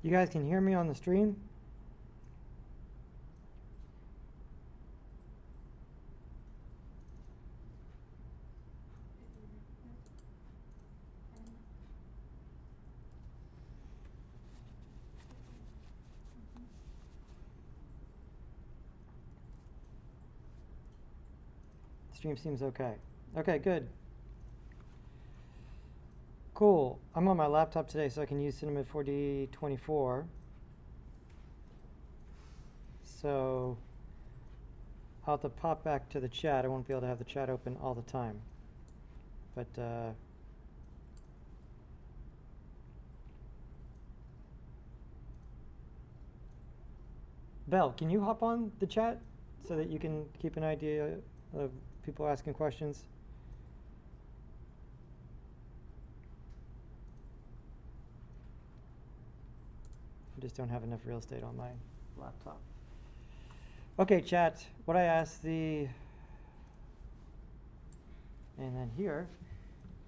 You guys can hear me on the stream? Stream seems okay. Okay, good. Cool. I'm on my laptop today, so I can use Cinema 4D 24. So I'll have to pop back to the chat. I won't be able to have the chat open all the time. But Belle, can you hop on the chat so that you can keep an idea of people asking questions? I just don't have enough real estate on my laptop. Okay, chat, what I asked and then here,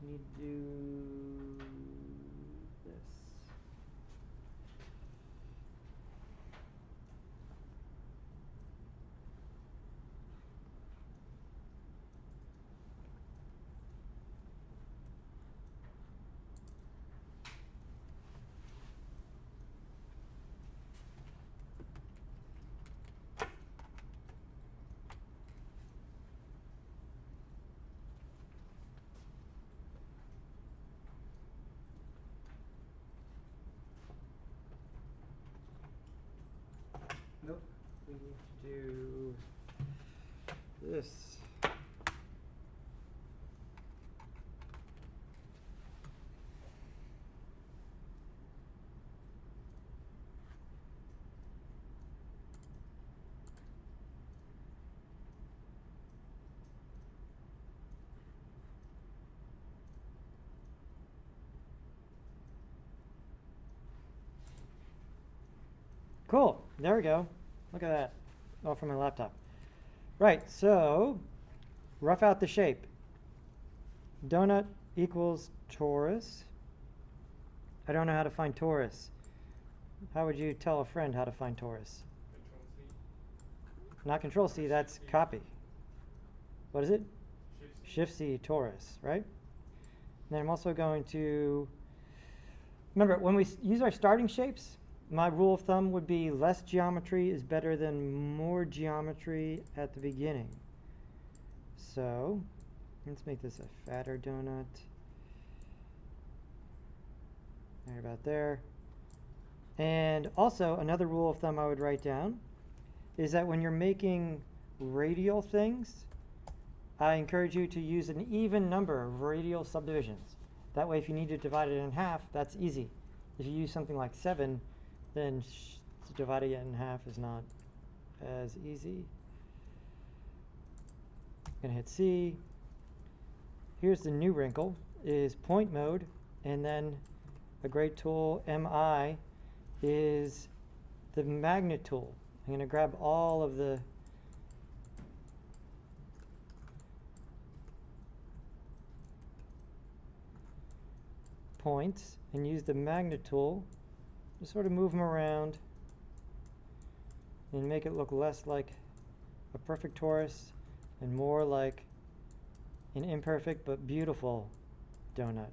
we need to do this. Nope, we need to do this. Cool, there we go. Look at that, all from my laptop. Right, so rough out the shape. Donut equals torus. I don't know how to find torus. How would you tell a friend how to find torus? Not Control C, that's copy. What is it? Shift C, torus, right? And then I'm also going to, remember, when we use our starting shapes, my rule of thumb would be less geometry is better than more geometry at the beginning. So let's make this a fatter donut. Right about there. And also another rule of thumb I would write down is that when you're making radial things, I encourage you to use an even number of radial subdivisions. That way if you need to divide it in half, that's easy. If you use something like 7, then dividing it in half is not as easy. I'm going to hit C. Here's the new wrinkle, is point mode, and then a great tool, MI, is the magnet tool. I'm going to grab all of the points and use the magnet tool. Just sort of move them around and make it look less like a perfect torus and more like an imperfect but beautiful donut.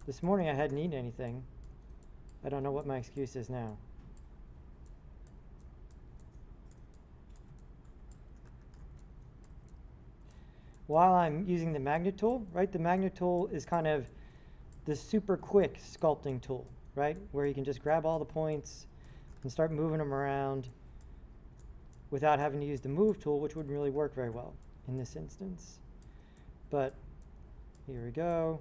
This morning I hadn't eaten anything. I don't know what my excuse is now. While I'm using the magnet tool, right? The magnet tool is kind of the super quick sculpting tool, right? Where you can just grab all the points and start moving them around without having to use the move tool, which wouldn't really work very well in this instance. But here we go.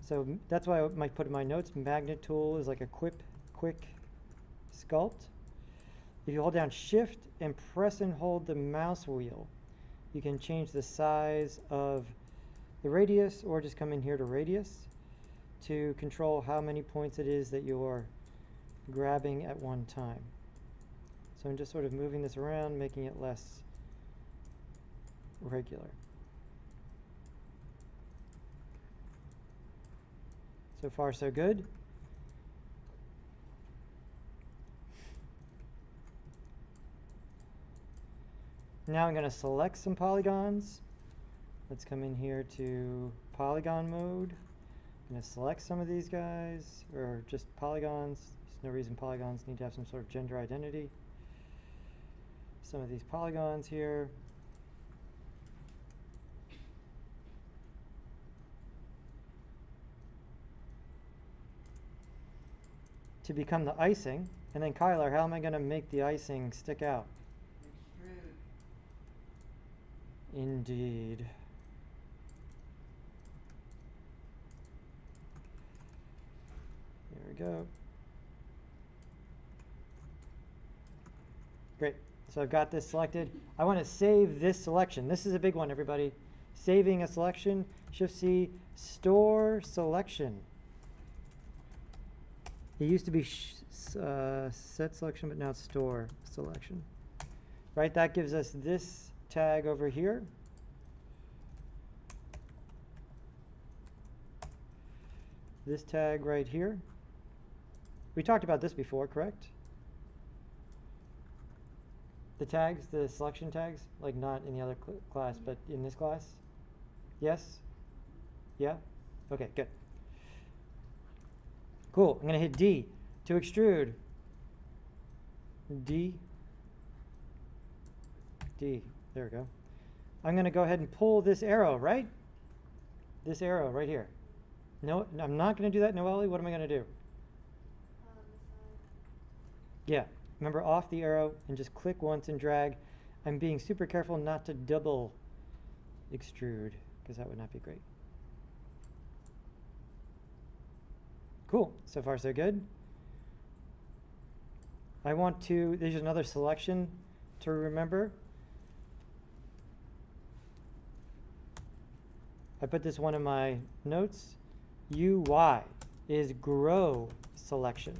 So that's why I might put in my notes, magnet tool is like a quick sculpt. If you hold down Shift and press and hold the mouse wheel, you can change the size of the radius or just come in here to radius to control how many points it is that you're grabbing at one time. So I'm just sort of moving this around, making it less regular. So far, so good. Now I'm going to select some polygons. Let's come in here to polygon mode. I'm going to select some of these guys, or just polygons. There's no reason polygons need to have some sort of gender identity. Some of these polygons here. To become the icing. And then Kyler, how am I going to make the icing stick out? Extrude. Indeed. There we go. Great. So I've got this selected. I want to save this selection. This is a big one, everybody. Saving a selection. Shift-C, store selection. It used to be set selection, but now it's store selection. Right, that gives us this tag over here. This tag right here. We talked about this before, correct? The tags, the selection tags, like not in the other class, but in this class? Yes? Yeah? Okay, good. Cool. I'm going to hit D to extrude. D. D. There we go. I'm going to go ahead and pull this arrow, right? This arrow right here. No, I'm not going to do that, Noelle. What am I going to do? Yeah. Remember, off the arrow and just click once and drag. I'm being super careful not to double extrude, because that would not be great. Cool. So far, so good. I want to, there's another selection to remember. I put this one in my notes. UI is grow selection.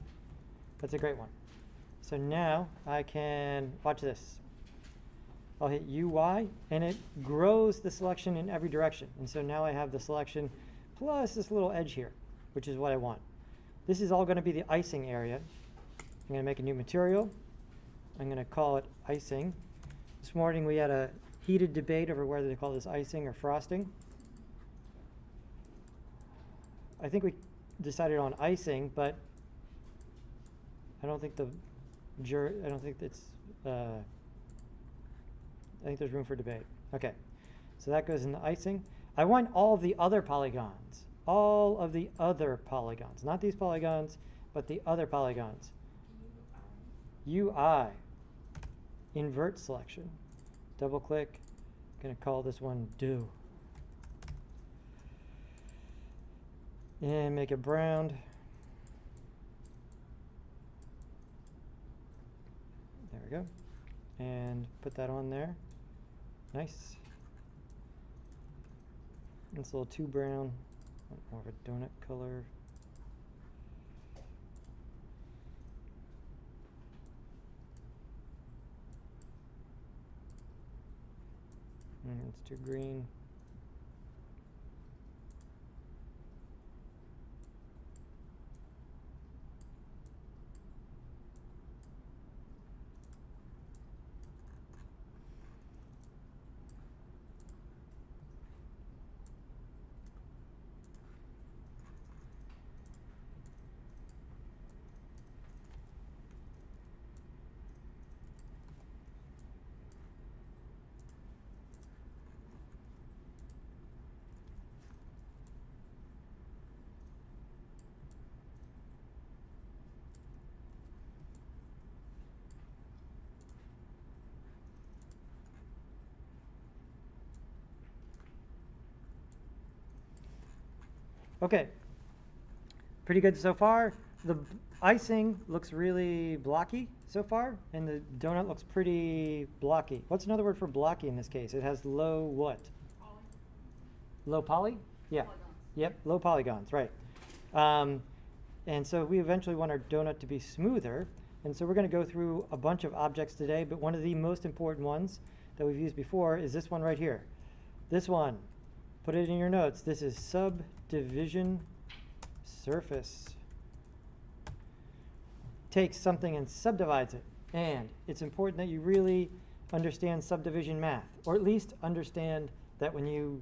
That's a great one. So now I can, watch this. I'll hit UI and it grows the selection in every direction. And so now I have the selection plus this little edge here, which is what I want. This is all going to be the icing area. I'm going to make a new material. I'm going to call it icing. This morning we had a heated debate over whether to call this icing or frosting. I think we decided on icing, but I don't think I think there's room for debate. Okay, so that goes in the icing. I want all of the other polygons. All of the other polygons. Not these polygons, but the other polygons. UI. Invert selection. Double click. I'm going to call this one do. And make it brown. There we go. And put that on there. Nice. It's a little too brown. More of a donut color. It's too green. Okay, pretty good so far. The icing looks really blocky so far, and the donut looks pretty blocky. What's another word for blocky in this case? It has low what? Poly. Low poly? Yeah. Polygons. Yep, low polygons, right. And so we eventually want our donut to be smoother, and so we're going to go through a bunch of objects today, but one of the most important ones that we've used before is this one right here. This one. Put it in your notes. This is subdivision surface takes something and subdivides it. And it's important that you really understand subdivision math, or at least understand that when you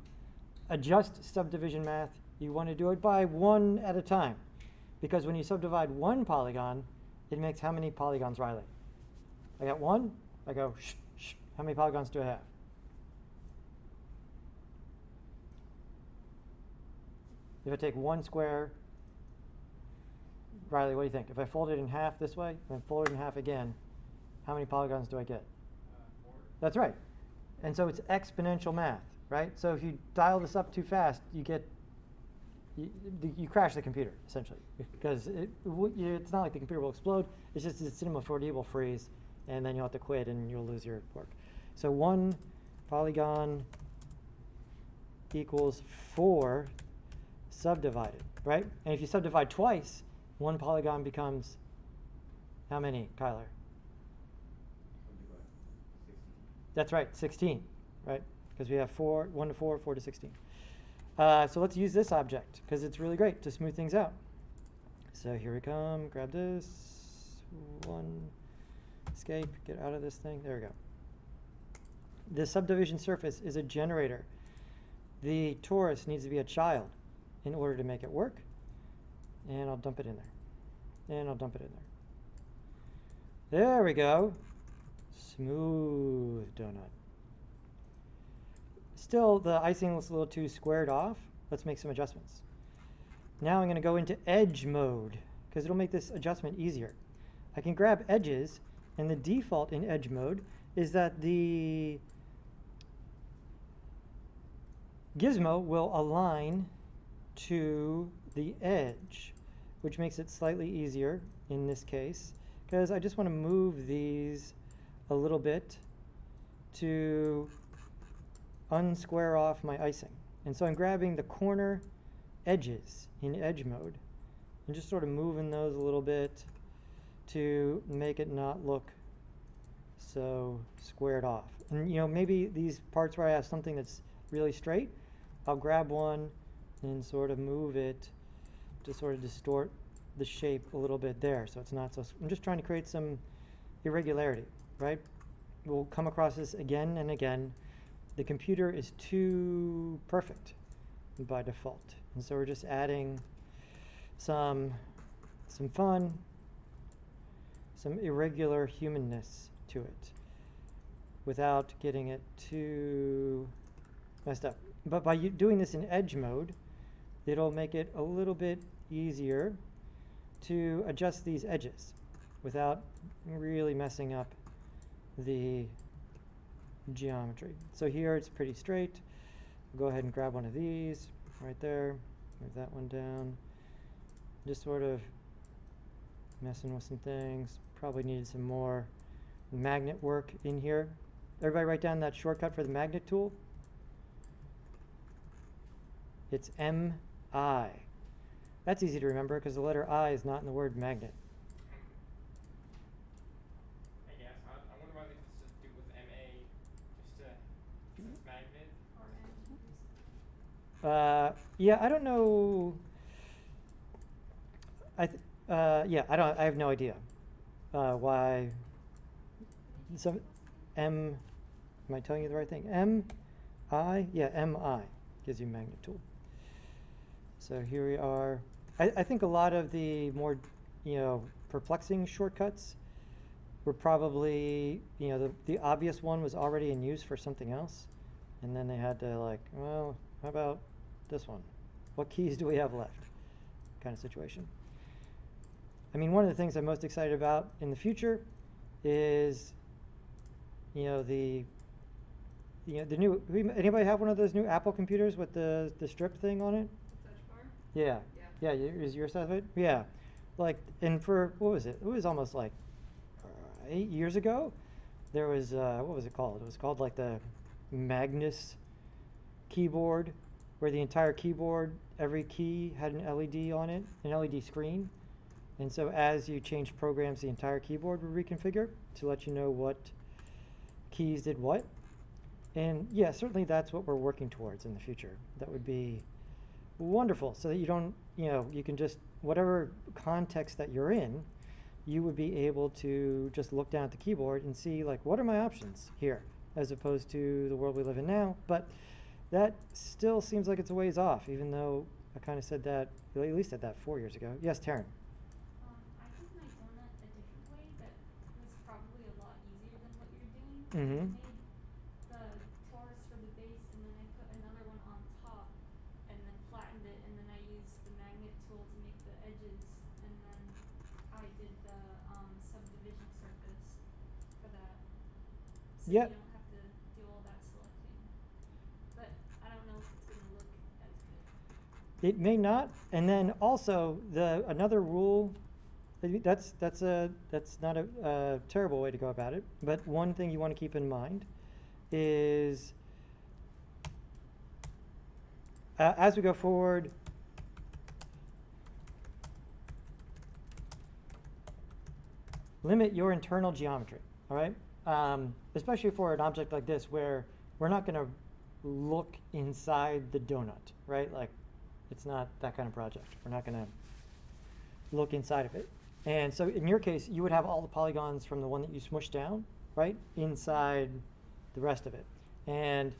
adjust subdivision math, you want to do it by one at a time. Because when you subdivide one polygon, it makes how many polygons, Riley? I got one. I go, shh, shh. How many polygons do I have? If I take one square, Riley, what do you think? If I fold it in half this way, and then fold it in half again, how many polygons do I get? 4. That's right. And so it's exponential math, right? So if you dial this up too fast, you get, you crash the computer, essentially. Because it's not like the computer will explode. It's just the Cinema 4D will freeze, and then you'll have to quit, and you'll lose your work. So 1 polygon equals 4 subdivided, right? And if you subdivide twice, 1 polygon becomes how many, Kyler? That's right, 16, right? Because we have 1 to 4, 4 to 16. So let's use this object, because it's really great to smooth things out. So here we come, grab this, 1, escape, get out of this thing, there we go. The subdivision surface is a generator. The torus needs to be a child in order to make it work. And I'll dump it in there. And I'll dump it in there. There we go. Smooth donut. Still, the icing looks a little too squared off. Let's make some adjustments. Now I'm going to go into edge mode, because it'll make this adjustment easier. I can grab edges, and the default in edge mode is that the gizmo will align to the edge, which makes it slightly easier in this case, because I just want to move these a little bit to unsquare off my icing. And so I'm grabbing the corner edges in edge mode and just sort of moving those a little bit to make it not look so squared off. And maybe these parts where I have something that's really straight, I'll grab one and sort of move it to sort of distort the shape a little bit there, so it's not so. I'm just trying to create some irregularity, right? We'll come across this again and again. The computer is too perfect by default, and so we're just adding some fun, some irregular humanness to it without getting it too messed up. But by doing this in edge mode, it'll make it a little bit easier to adjust these edges without really messing up the geometry. So here it's pretty straight. I'll go ahead and grab one of these right there, move that one down. Just sort of messing with some things. Probably needed some more magnet work in here. Everybody write down that shortcut for the magnet tool. It's MI. That's easy to remember because the letter I is not in the word magnet. I guess. I wonder why they just do with MA, just to, since magnet. Or yeah, I don't know. Yeah, I have no idea why. Some am I telling you the right thing? MI? Yeah, MI gives you magnet tool. So here we are. I think a lot of the more, perplexing shortcuts were probably, the obvious one was already in use for something else. And then they had to well, how about this one? What keys do we have left? Kind of situation. I mean, one of the things I'm most excited about in the future is, the new, anybody have one of those new Apple computers with the strip thing on it? touch bar? Yeah. Yeah, is yours have it? Yeah. And for, what was it? It was almost 8 years ago. There was, what was it called? It was called the Magnus keyboard, where the entire keyboard, every key had an LED on it, an LED screen. And so as you change programs, the entire keyboard would reconfigure to let you know what keys did what. And yeah, certainly that's what we're working towards in the future. That would be Wonderful. So that you don't, you can just, whatever context that you're in, you would be able to just look down at the keyboard and see, like, what are my options here, as opposed to the world we live in now. But that still seems like it's a ways off, even though I kind of said that, at least said that 4 years ago. Yes, Taryn. I did my donut a different way that was probably a lot easier than what you're doing. Mm-hmm. I made the torus for the base, and then I put another one on top, and then flattened it, and then I used the magnet tool to make the edges, and then I did the subdivision surface for that. So Yep. you don't have to do all that selecting. But I don't know if it's gonna look as good. It may not. And then also another rule. That's not a terrible way to go about it. But one thing you want to keep in mind is as we go forward, limit your internal geometry. All right, especially for an object like this where we're not going to look inside the donut, right? Like, it's not that kind of project. We're not going to look inside of it. And so in your case, you would have all the polygons from the one that you smushed down, right, inside the rest of it. And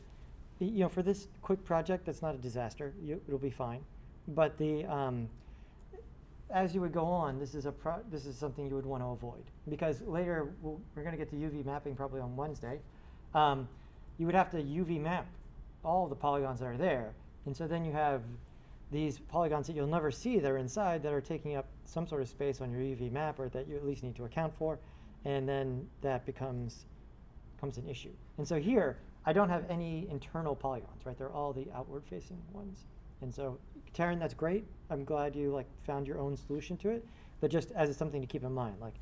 for this quick project, that's not a disaster. It'll be fine. But as you would go on, this is something you would want to avoid, because later we're going to get to UV mapping probably on Wednesday. You would have to UV map all the polygons that are there, and so then you have these polygons that you'll never see that are inside that are taking up some sort of space on your UV map, or that you at least need to account for, and then that becomes an issue. And so here, I don't have any internal polygons, right? They're all the outward-facing ones. And so, Taryn, that's great. I'm glad you found your own solution to it, but just as something to keep in mind, like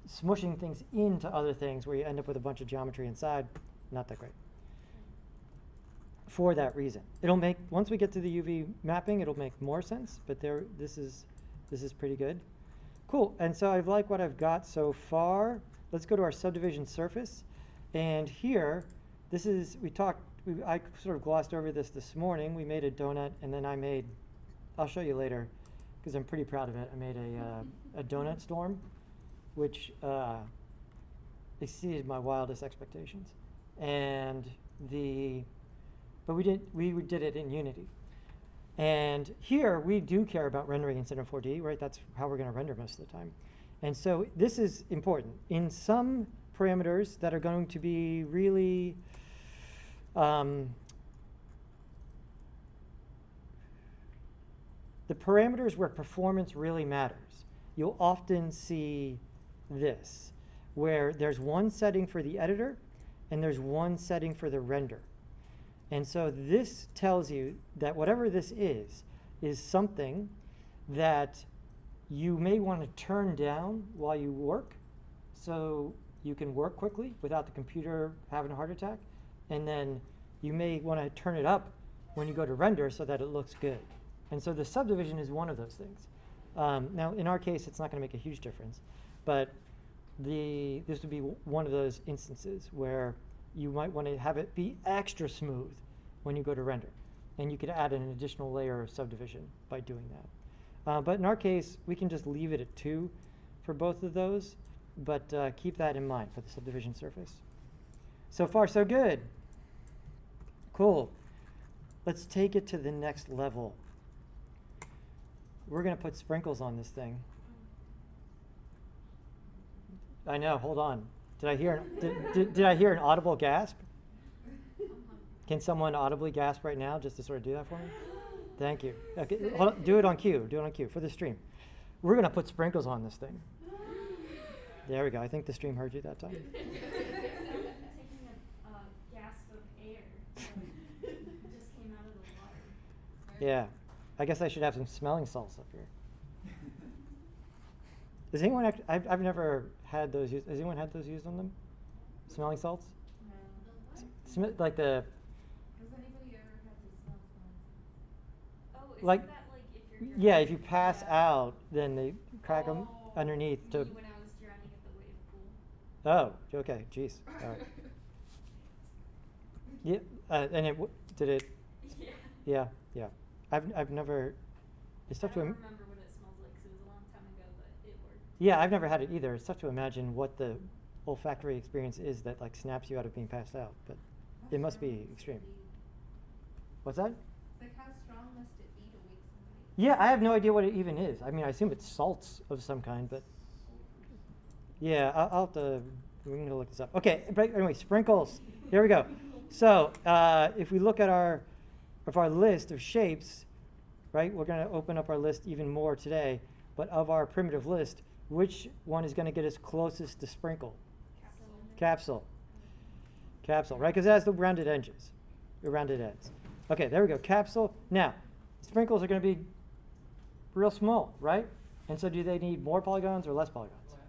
smushing things into other things where you end up with a bunch of geometry inside, not that great. For that reason, once we get to the UV mapping, it'll make more sense. But this is pretty good. Cool. And so I like what I've got so far. Let's go to our subdivision surface, and here, I sort of glossed over this morning. We made a donut, and then I'll show you later, because I'm pretty proud of it. I made a donut storm, which exceeded my wildest expectations, but we did it in Unity. And here we do care about rendering instead of 4D, right? That's how we're going to render most of the time. And so this is important. In some parameters that are going to be really the parameters where performance really matters, you'll often see this, where there's one setting for the editor and there's one setting for the render. And so this tells you that whatever this is something that you may want to turn down while you work, so you can work quickly without the computer having a heart attack. And then you may want to turn it up when you go to render so that it looks good. And so the subdivision is one of those things. Now, in our case, it's not going to make a huge difference, but this would be one of those instances where you might want to have it be extra smooth when you go to render. And you could add an additional layer of subdivision by doing that. But in our case, we can just leave it at 2 for both of those, but keep that in mind for the subdivision surface. So far, so good. Cool. Let's take it to the next level. We're going to put sprinkles on this thing. I know, hold on. Did I hear an audible gasp? Can someone audibly gasp right now just to sort of do that for me? Thank you. Okay, hold on, do it on cue. Do it on cue for the stream. We're going to put sprinkles on this thing. There we go. I think the stream heard you that time. Taking a gasp of air. It just came out of the water. Yeah. I guess I should have some smelling salts up here. Does anyone I've never had those used. Has anyone had those used on them? Smelling salts? No. Like the. Has anybody ever had to smell smelling salts? Oh, is Like- that if you're Yeah, if you pass Yeah. out, then they crack them underneath Me to. when I was drowning at the wave pool. Oh, okay. Jeez. All right. Yeah, and did it? Yeah. Yeah, yeah. I've never, it's I tough to, don't remember what it smells like 'cause it was a long time ago, but it worked. yeah, I've never had it either. It's tough to imagine what the olfactory experience is that like snaps you out of being passed out, but How it must strong be must it extreme. be? What's that? It's like, how strong must it be to wake somebody? Yeah, I have no idea what it even is. I mean, I assume it's salts of some kind, but yeah, I'll have to, we're gonna look this up. Okay, but anyway, sprinkles. Here we go. So if we look at our list of shapes, right, we're gonna open up our list even more today, but of our primitive list, which one is gonna get us closest to sprinkle? Capsule. Capsule, right, because it has the rounded edges, the rounded ends. Okay, there we go, capsule. Now, sprinkles are gonna be real small, right? And so do they need more polygons or less polygons? Less.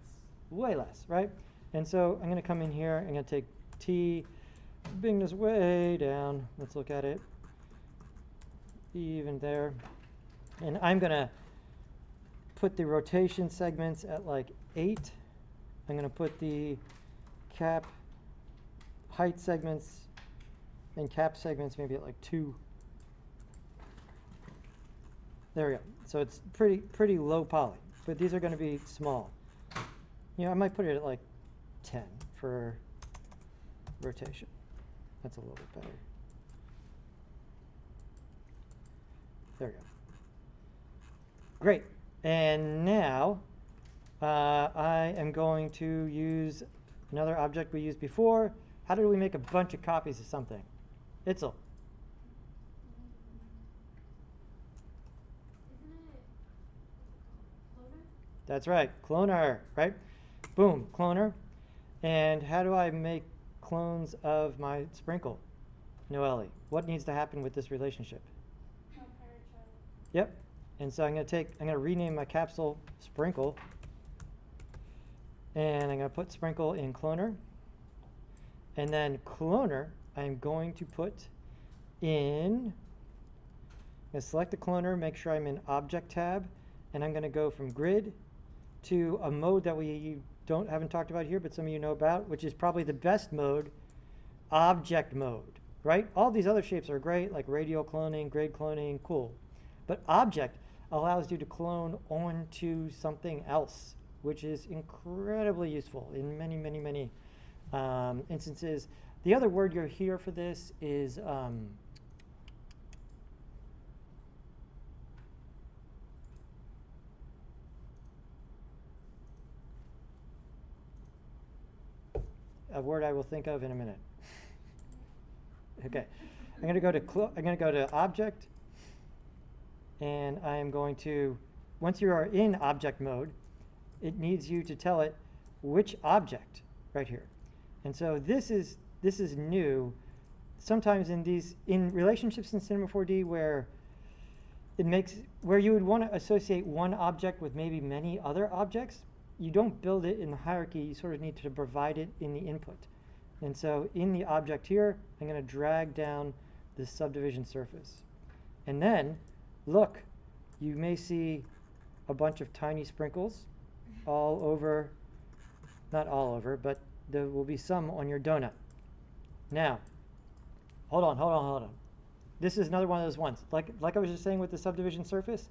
Way less, right? And so I'm going to come in here, I'm going to take T, bring this way down. Let's look at it. Even there. And I'm going to put the rotation segments at like 8. I'm going to put the cap height segments and cap segments maybe at like 2. There we go. So it's pretty low poly, but these are going to be small. You know, I might put it at like 10 for rotation. That's a little bit better. There we go. Great. And now I am going to use another object we used before. How did we make a bunch of copies of something? Itzel. Isn't it, what's it called? Clover? That's right, cloner, right? Boom, cloner. And how do I make clones of my sprinkle? Noelle, what needs to happen with this relationship? Yep. And so I'm going to rename my capsule sprinkle. And I'm going to put sprinkle in cloner. And then cloner, I'm going to put in, I'm going to select the cloner, make sure I'm in object tab, and I'm going to go from grid to a mode that we haven't talked about here, but some of you know about, which is probably the best mode, object mode, right? All these other shapes are great, like radial cloning, grade cloning, cool. But object allows you to clone onto something else, which is incredibly useful in many, many, many instances. The other word you'll hear for this is a word I will think of in a minute. Okay, I'm going to go to object, and I am going to, once you are in object mode, it needs you to tell it which object right here. And so this is new. Sometimes in relationships in Cinema 4D where you would want to associate one object with maybe many other objects, you don't build it in the hierarchy, you sort of need to provide it in the input. And so in the object here, I'm going to drag down this subdivision surface. And then, look, you may see a bunch of tiny sprinkles all over, not all over, but there will be some on your donut. Now, hold on. This is another one of those ones. Like I was just saying with the subdivision surface,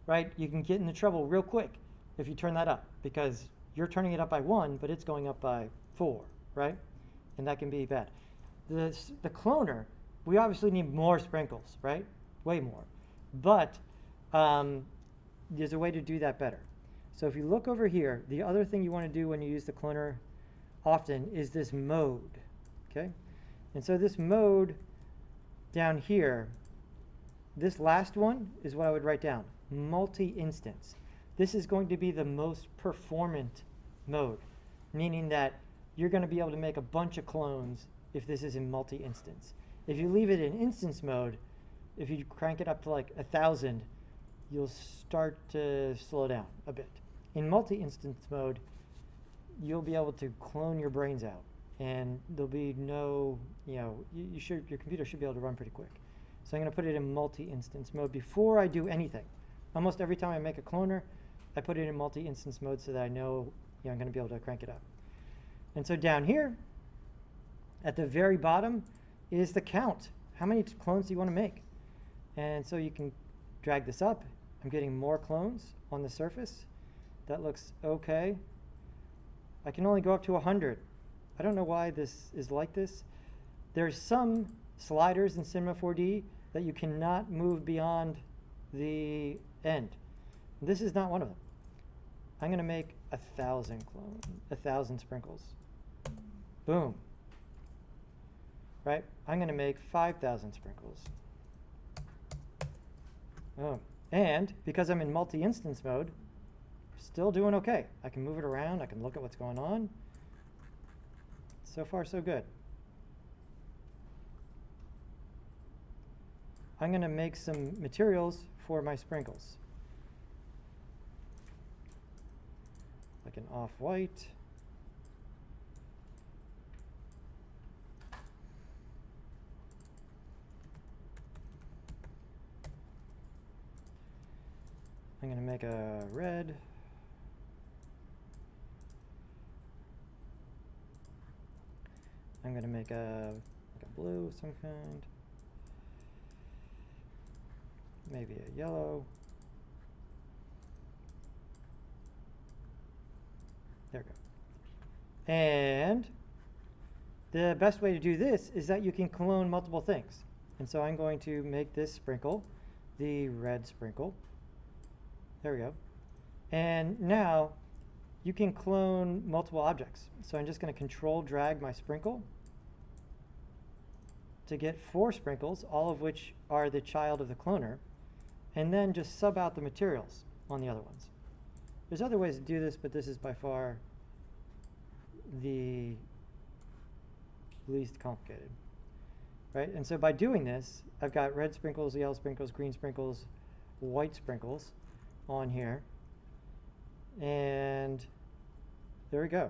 right? You can get into trouble real quick if you turn that up, because you're turning it up by 1, but it's going up by 4, right? And that can be bad. The cloner, we obviously need more sprinkles, right? Way more. But there's a way to do that better. So if you look over here, the other thing you want to do when you use the cloner often is this mode, okay? And so this mode down here, this last one is what I would write down, multi-instance. This is going to be the most performant mode, meaning that you're going to be able to make a bunch of clones if this is in multi-instance. If you leave it in instance mode, if you crank it up to like 1,000, you'll start to slow down a bit. In multi-instance mode, you'll be able to clone your brains out, and there'll be no, your computer should be able to run pretty quick. So I'm going to put it in multi-instance mode before I do anything. Almost every time I make a cloner, I put it in multi-instance mode so that I know, I'm going to be able to crank it up. And so down here, at the very bottom, is the count. How many clones do you want to make? And so you can drag this up. I'm getting more clones on the surface. That looks okay. I can only go up to 100. I don't know why this is like this. There's some sliders in Cinema 4D that you cannot move beyond the end. This is not one of them. I'm going to make 1,000 clones, 1,000 sprinkles. Boom. Right? I'm going to make 5,000 sprinkles. Boom. And because I'm in multi-instance mode, still doing okay. I can move it around. I can look at what's going on. So far, so good. I'm going to make some materials for my sprinkles. Like an off-white. I'm going to make a red. I'm going to make a blue of some kind. Maybe a yellow. There we go. And the best way to do this is that you can clone multiple things. And so I'm going to make this sprinkle the red sprinkle. There we go. And now you can clone multiple objects. So I'm just going to control drag my sprinkle to get 4 sprinkles, all of which are the child of the cloner, and then just sub out the materials on the other ones. There's other ways to do this, but this is by far the least complicated, right? And so by doing this, I've got red sprinkles, yellow sprinkles, green sprinkles, white sprinkles on here, and there we go.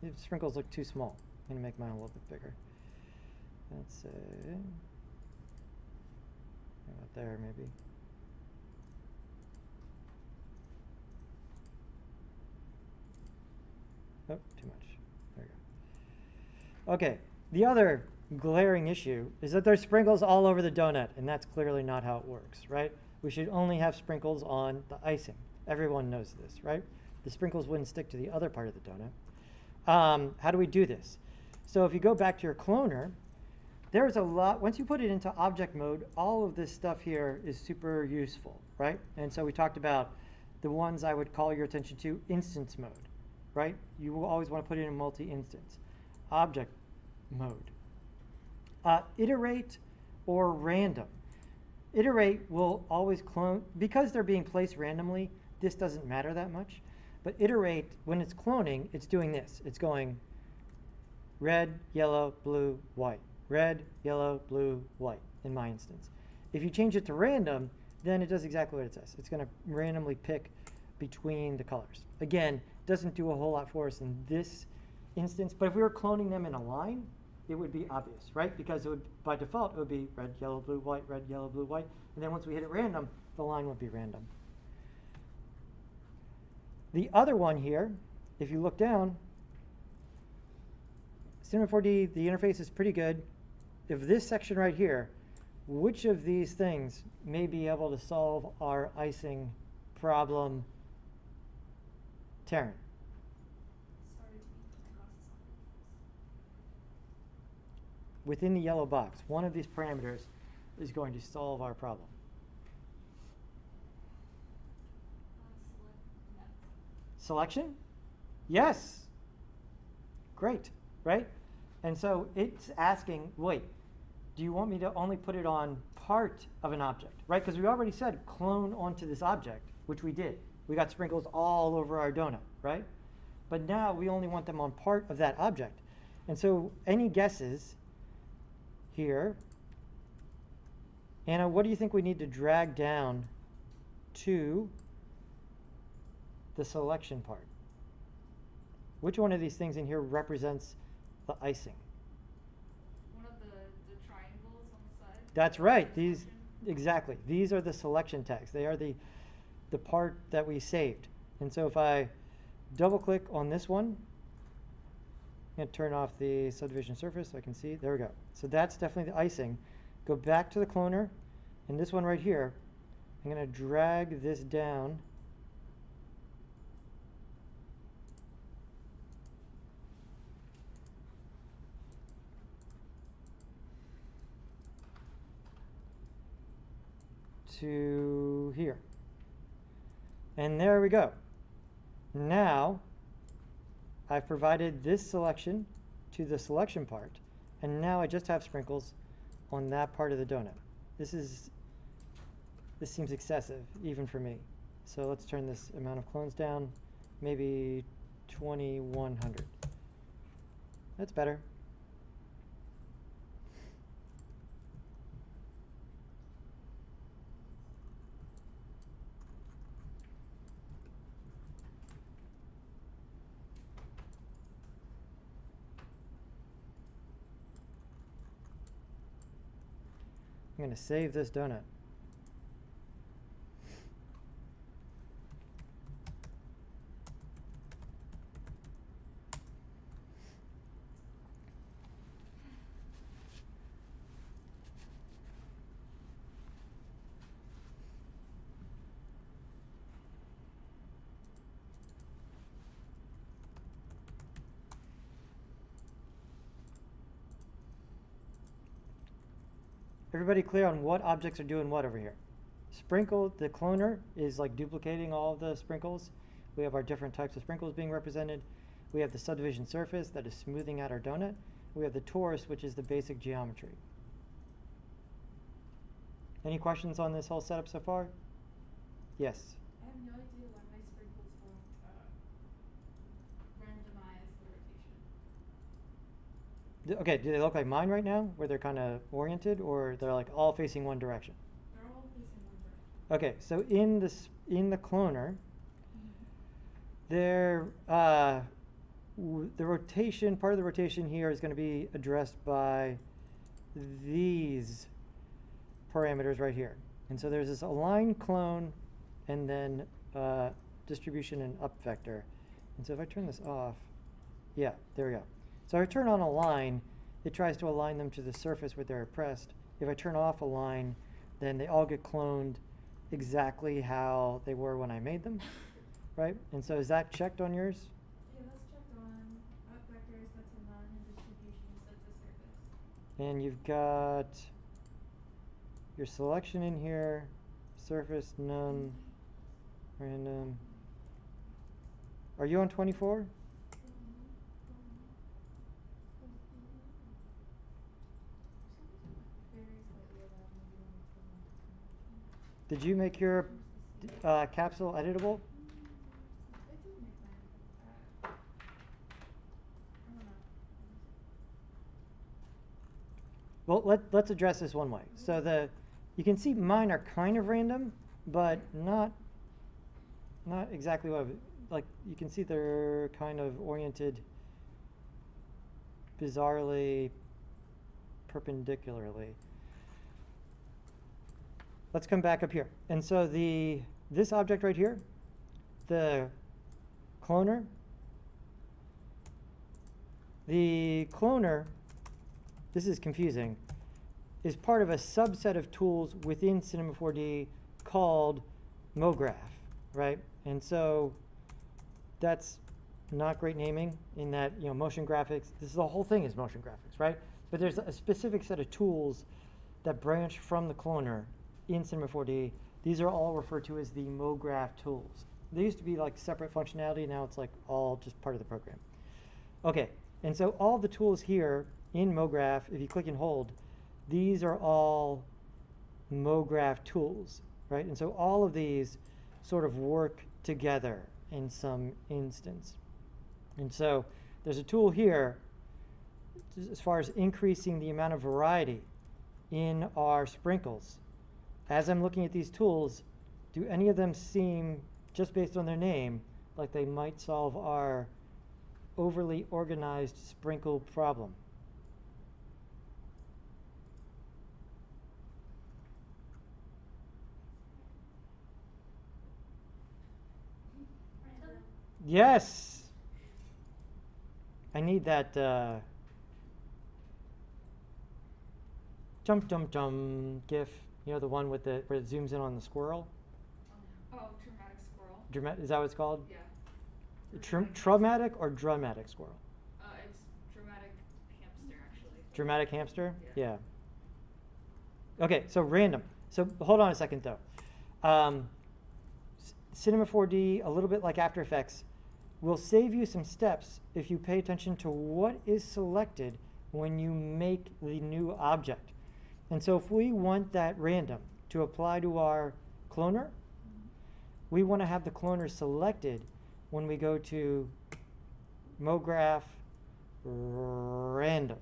The sprinkles look too small. I'm going to make mine a little bit bigger. Let's say, about there maybe. Oh, too much. There we go. Okay, the other glaring issue is that there's sprinkles all over the donut, and that's clearly not how it works, right? We should only have sprinkles on the icing. Everyone knows this, right? The sprinkles wouldn't stick to the other part of the donut. How do we do this? So if you go back to your cloner, there's a lot, once you put it into object mode, all of this stuff here is super useful, right? And so we talked about the ones I would call your attention to, instance mode, right? You will always want to put it in multi-instance. Object mode. Iterate or random. Iterate will always clone, because they're being placed randomly, this doesn't matter that much. But iterate, when it's cloning, it's doing this. It's going red, yellow, blue, white. Red, yellow, blue, white, in my instance. If you change it to random, then it does exactly what it says. It's going to randomly pick between the colors. Again, doesn't do a whole lot for us in this instance, but if we were cloning them in a line, it would be obvious, right? Because it would, by default, it would be red, yellow, blue, white, red, yellow, blue, white. And then once we hit it random, the line would be random. The other one here, if you look down, Cinema 4D, the interface is pretty good. If this section right here, which of these things may be able to solve our icing problem, Taryn? Sorry, my glasses on. Within the yellow box, one of these parameters is going to solve our problem. Select net. Selection? Yes. Great, right? And so it's asking, wait, do you want me to only put it on part of an object, right? Because we already said clone onto this object, which we did. We got sprinkles all over our donut, right? But now we only want them on part of that object. And so any guesses here? Anna, what do you think we need to drag down to the selection part? Which one of these things in here represents the icing? One of the triangles on the side. That's right. The These, selection. exactly. These are the selection tags. They are the part that we saved. And so if I double click on this one and turn off the subdivision surface so I can see. There we go. So that's definitely the icing. Go back to the cloner, and this one right here, I'm going to drag this down. To here. And there we go. Now I've provided this selection to the selection part, and now I just have sprinkles on that part of the donut. This seems excessive even for me. So let's turn this amount of clones down, maybe 2100. That's better. I'm going to save this donut. Everybody clear on what objects are doing what over here? Sprinkle, the cloner is like duplicating all of the sprinkles. We have our different types of sprinkles being represented. We have the subdivision surface that is smoothing out our donut. We have the torus, which is the basic geometry. Any questions on this whole setup so far? Yes. I have no idea why my sprinkles won't randomize the rotation. Okay, do they look like mine right now, where they're kind of oriented, or they're like all facing one direction? They're all facing one direction. Okay, so in the cloner, there the rotation, part of the rotation here is going to be addressed by these parameters right here. And so there's this align clone and then distribution and up vector. And so if I turn this off, yeah, there we go. So if I turn on align, it tries to align them to the surface where they're pressed. If I turn off align, then they all get cloned exactly how they were when I made them, right? And so is that checked on yours? Yeah, that's checked on. Up vector is set to none and distribution is set to surface. And you've got your selection in here, surface, none, random. Are you on 24? Very slightly around maybe on the Did you make your capsule editable? I did make mine. I don't know. Well, let's address this one way. So you can see mine are kind of random, but not exactly what like you can see they're kind of oriented bizarrely perpendicularly. Let's come back up here. And so this object right here, the cloner, this is confusing, is part of a subset of tools within Cinema 4D called MoGraph, right? And so that's not great naming in that, you know, motion graphics, the whole thing is motion graphics, right? But there's a specific set of tools that branch from the cloner in Cinema 4D. These are all referred to as the MoGraph tools. They used to be like separate functionality, now it's like all just part of the program. Okay, and so all the tools here in MoGraph, if you click and hold, these are all MoGraph tools, right? And so all of these sort of work together in some instance. And so there's a tool here as far as increasing the amount of variety in our sprinkles. As I'm looking at these tools, do any of them seem, just based on their name, like they might solve our overly organized sprinkle problem? Yes. I need that jump gif. You know, the one with the where it zooms in on the squirrel. Oh, dramatic squirrel. Is that what it's called? Yeah. Traumatic or dramatic squirrel? It's dramatic hamster, actually. Dramatic hamster? Yeah. Okay, so random. So hold on a second though. Cinema 4D, a little bit like After Effects, will save you some steps if you pay attention to what is selected when you make the new object. And so if we want that random to apply to our cloner, we want to have the cloner selected when we go to MoGraph random.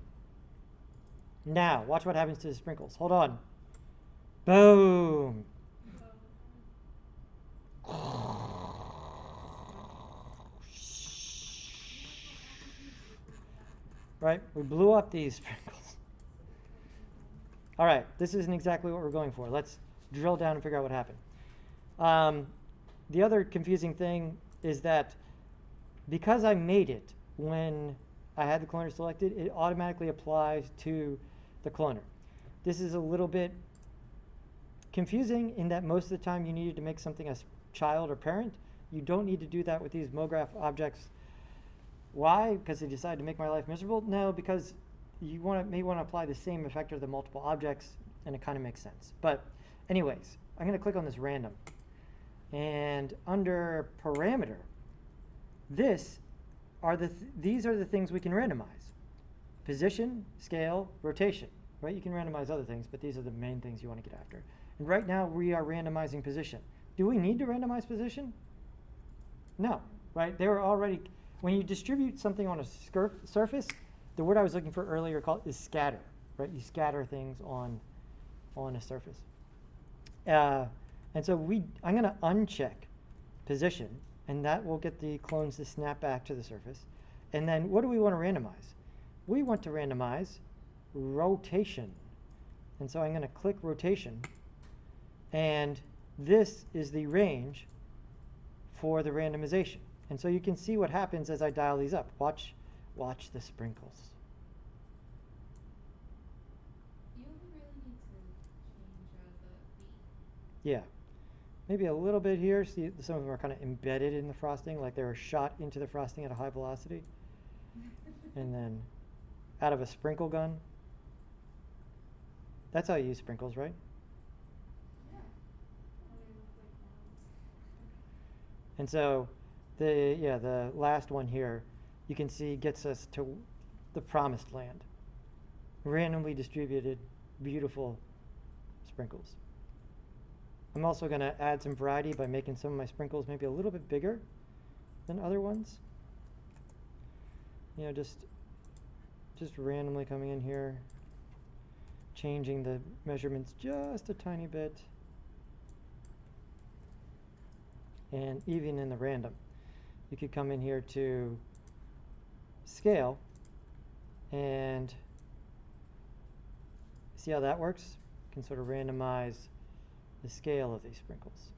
Now, watch what happens to the sprinkles. Hold on. Boom. Right? We blew up these sprinkles. All right, this isn't exactly what we're going for. Let's drill down and figure out what happened. The other confusing thing is that because I made it when I had the cloner selected, it automatically applies to the cloner. This is a little bit confusing in that most of the time you needed to make something as child or parent. You don't need to do that with these MoGraph objects. Why? Because they decided to make my life miserable? No, because you may want to apply the same effect to the multiple objects, and it kind of makes sense. But anyways, I'm going to click on this random. And under parameter, these are the things we can randomize. Position, scale, rotation. Right? You can randomize other things, but these are the main things you want to get after. And right now we are randomizing position. Do we need to randomize position? No, right? They were already, when you distribute something on a surface, the word I was looking for earlier is scatter, right? You scatter things on a surface. And so I'm going to uncheck position, and that will get the clones to snap back to the surface. And then what do we want to randomize? We want to randomize rotation. And so I'm going to click rotation, and this is the range for the randomization. And so you can see what happens as I dial these up. Watch the sprinkles. You only really need to change the beat. Yeah. Maybe a little bit here. See, some of them are kind of embedded in the frosting, like they were shot into the frosting at a high velocity. And then out of a sprinkle gun. That's how you use sprinkles, right? Yeah. Well, they look like clouds. And so the last one here, you can see gets us to the promised land. Randomly distributed, beautiful sprinkles. I'm also going to add some variety by making some of my sprinkles maybe a little bit bigger than other ones. You know, just randomly coming in here, changing the measurements just a tiny bit. And even in the random, you could come in here to scale and see how that works. You can sort of randomize the scale of these sprinkles.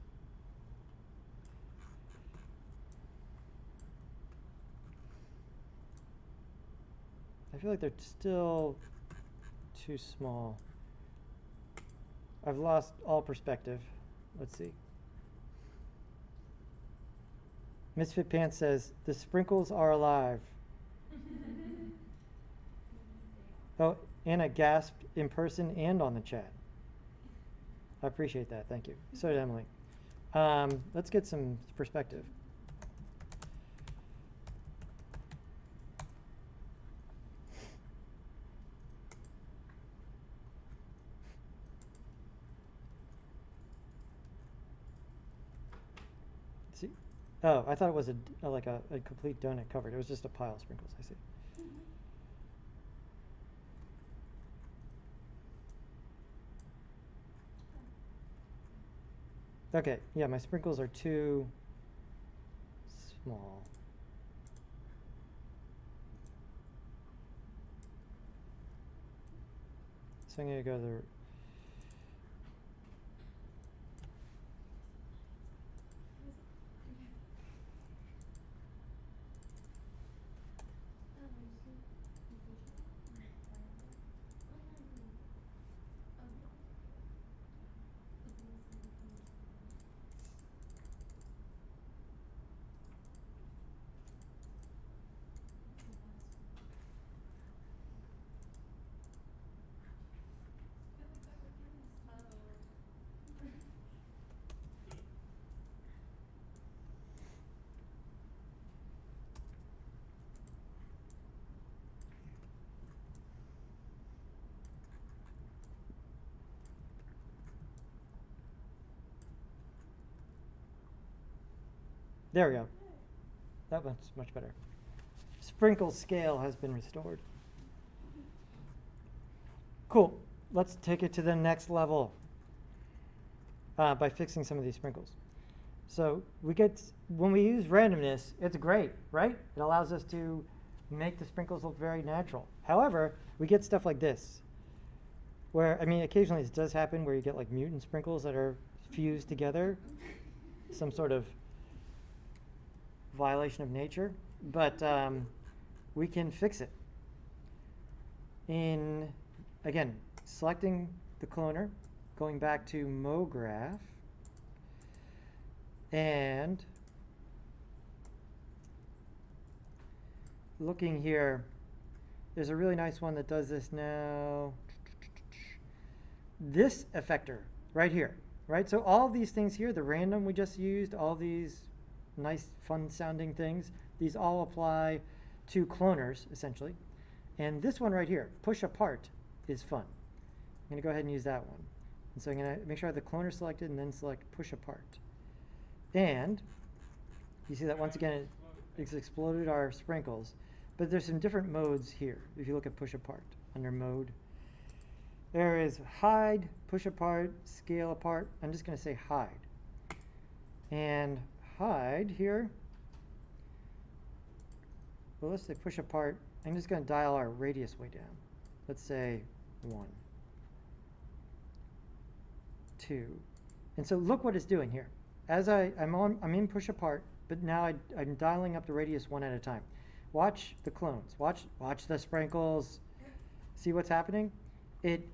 I feel like they're still too small. I've lost all perspective. Let's see. Misfit Pants says, the sprinkles are alive. Oh, Anna gasped in person and on the chat. I appreciate that. Thank you. So did Emily. Let's get some perspective. See? Oh, I thought it was like a complete donut covered. It was just a pile of sprinkles. I see. Okay, yeah, my sprinkles are too small. So I'm going to go to There we go. That one's much better. Sprinkle scale has been restored. Cool. Let's take it to the next level by fixing some of these sprinkles. So when we use randomness, it's great, right? It allows us to make the sprinkles look very natural. However, we get stuff like this, where, I mean, occasionally it does happen where you get like mutant sprinkles that are fused together, some sort of violation of nature, but we can fix it in, again, selecting the cloner, going back to MoGraph, and looking here, there's a really nice one that does this now. This effector right here, right? So all of these things here, the random we just used, all these nice fun sounding things, these all apply to cloners essentially. And this one right here, push apart, is fun. I'm going to go ahead and use that one. And so I'm going to make sure I have the cloner selected and then select push apart. And you see that once again it's exploded our sprinkles. But there's some different modes here. If you look at push apart under mode, there is hide, push apart, scale apart. I'm just going to say hide. And hide here, well, let's say push apart. I'm just going to dial our radius way down. Let's say 1, 2. And so look what it's doing here. As I'm in push apart, but now I'm dialing up the radius one at a time. Watch the clones. Watch the sprinkles. See what's happening? It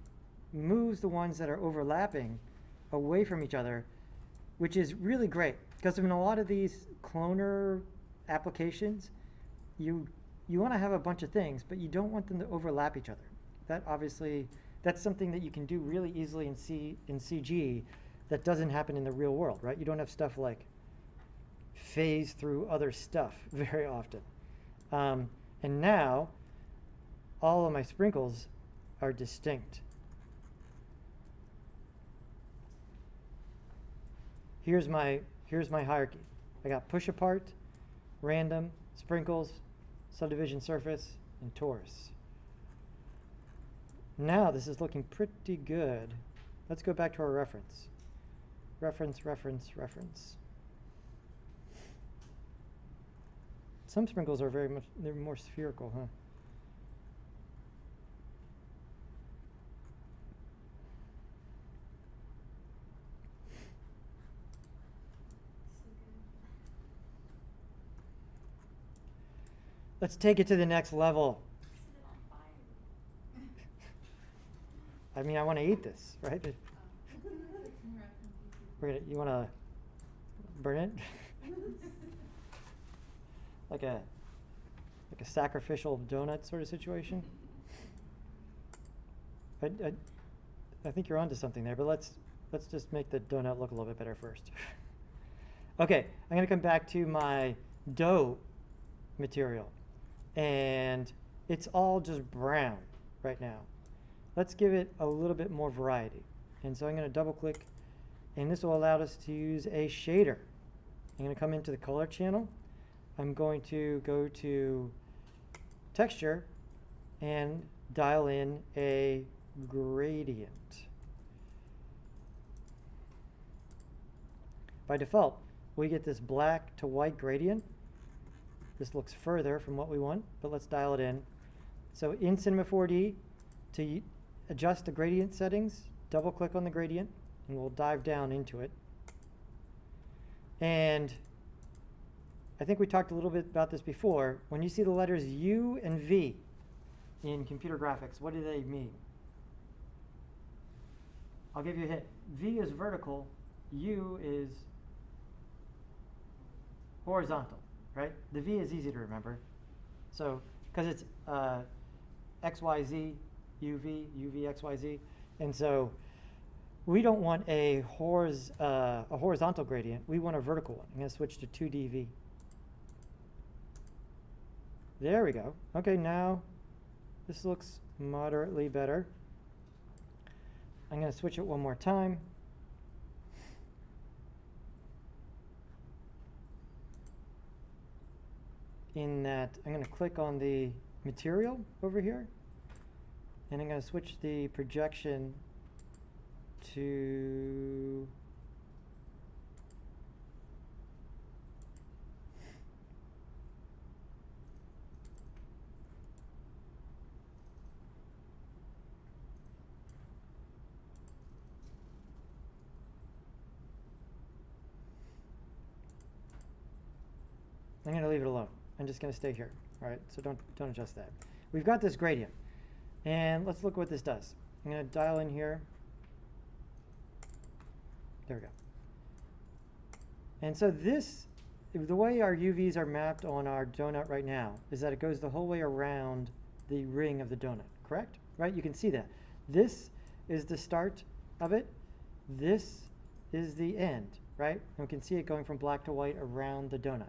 moves the ones that are overlapping away from each other, which is really great. Because in a lot of these cloner applications, you want to have a bunch of things, but you don't want them to overlap each other. That obviously, that's something that you can do really easily in CG that doesn't happen in the real world, right? You don't have stuff like phase through other stuff very often. And now, all of my sprinkles are distinct. Here's my hierarchy. I got push apart, random, sprinkles, subdivision surface, and torus. Now this is looking pretty good. Let's go back to our reference. Reference, reference, reference. Some sprinkles are they're more spherical, huh? Let's take it to the next level. Set it on fire. I mean, I want to eat this, right? You want to burn it? like a sacrificial donut sort of situation? I think you're onto something there, but let's just make the donut look a little bit better first. Okay, I'm going to come back to my dough material. And it's all just brown right now. Let's give it a little bit more variety. And so I'm going to double click, and this will allow us to use a shader. I'm going to come into the color channel. I'm going to go to texture and dial in a gradient. By default, we get this black to white gradient. This looks further from what we want, but let's dial it in. So in Cinema 4D, to adjust the gradient settings, double click on the gradient, and we'll dive down into it. And I think we talked a little bit about this before. When you see the letters U and V in computer graphics, what do they mean? I'll give you a hint. V is vertical, U is horizontal. Right? The V is easy to remember. So, because it's XYZ, UV, XYZ. And so we don't want a horizontal gradient. We want a vertical one. I'm going to switch to 2dV. There we go. Okay, now this looks moderately better. I'm going to switch it one more time. in that I'm going to click on the material over here, and I'm going to switch the projection to I'm going to leave it alone. I'm just going to stay here. All right, so don't adjust that. We've got this gradient, and let's look what this does. I'm going to dial in here. There we go. And so this, the way our UVs are mapped on our donut right now is that it goes the whole way around the ring of the donut, correct? Right? You can see that. This is the start of it. This is the end, right? And we can see it going from black to white around the donut.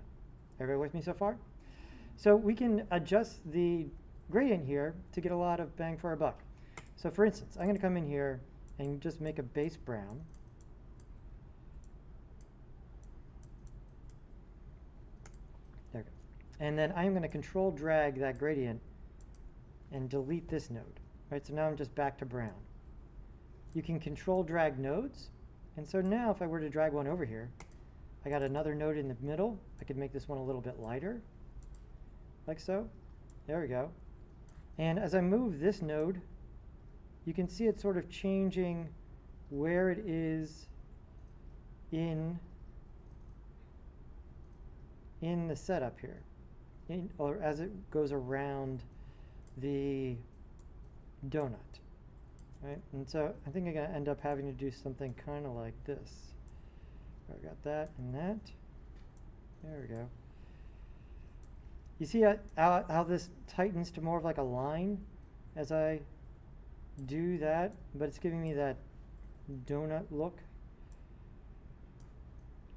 Everybody with me so far? So we can adjust the gradient here to get a lot of bang for our buck. So for instance, I'm going to come in here and just make a base brown. There we go. And then I'm going to control drag that gradient and delete this node. Right? So now I'm just back to brown. You can control drag nodes. And so now if I were to drag one over here, I got another node in the middle. I could make this one a little bit lighter, like so. There we go. And as I move this node, you can see it sort of changing where it is in the setup here, or as it goes around the donut, right? And so I think I'm going to end up having to do something kind of like this. I got that and that. There we go. You see how this tightens to more of like a line as I do that, but it's giving me that donut look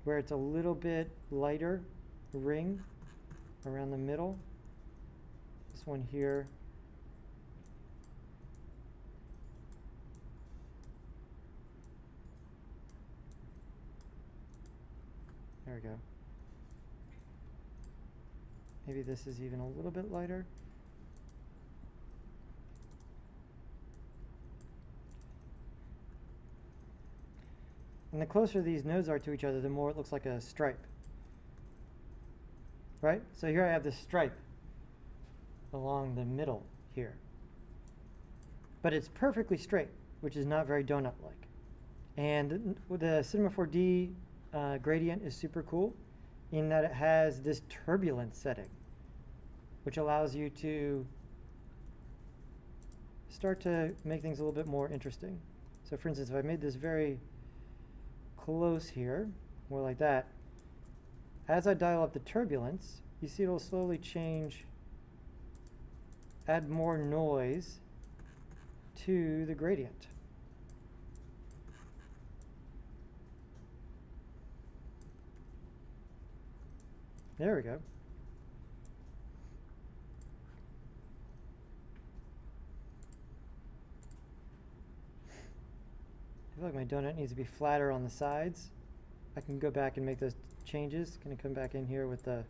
where it's a little bit lighter ring around the middle. This one here. There we go. Maybe this is even a little bit lighter. And the closer these nodes are to each other, the more it looks like a stripe. Right? So here I have this stripe along the middle here. But it's perfectly straight, which is not very donut-like. And the Cinema 4D gradient is super cool in that it has this turbulence setting, which allows you to start to make things a little bit more interesting. So for instance, if I made this very close here, more like that, as I dial up the turbulence, you see it'll slowly change, add more noise to the gradient. There we go. I feel like my donut needs to be flatter on the sides. I can go back and make those changes. Gonna come back in here with the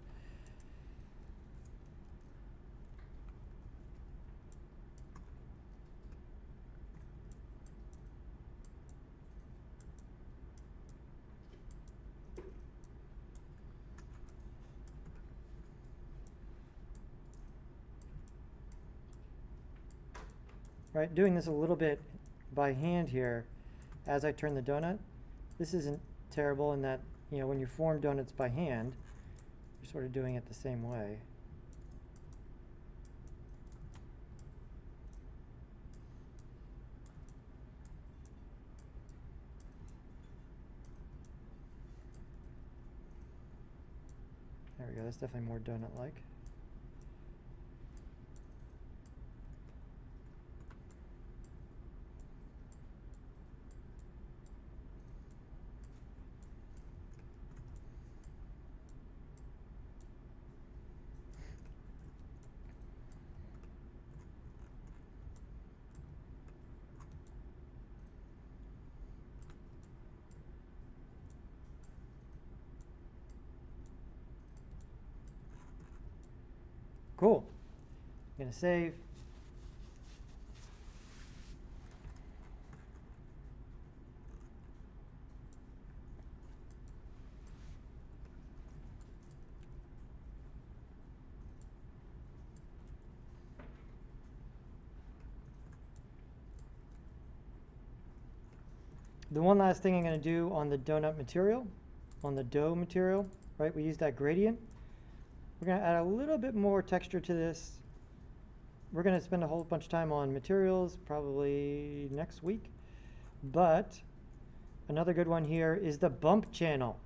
right, doing this a little bit by hand here as I turn the donut. This isn't terrible in that, you know, when you form donuts by hand, you're sort of doing it the same way. There we go, that's definitely more donut-like. Cool. I'm gonna save. The one last thing I'm going to do on the donut material, on the dough material, right? We use that gradient. We're going to add a little bit more texture to this. We're going to spend a whole bunch of time on materials probably next week. But another good one here is the bump channel.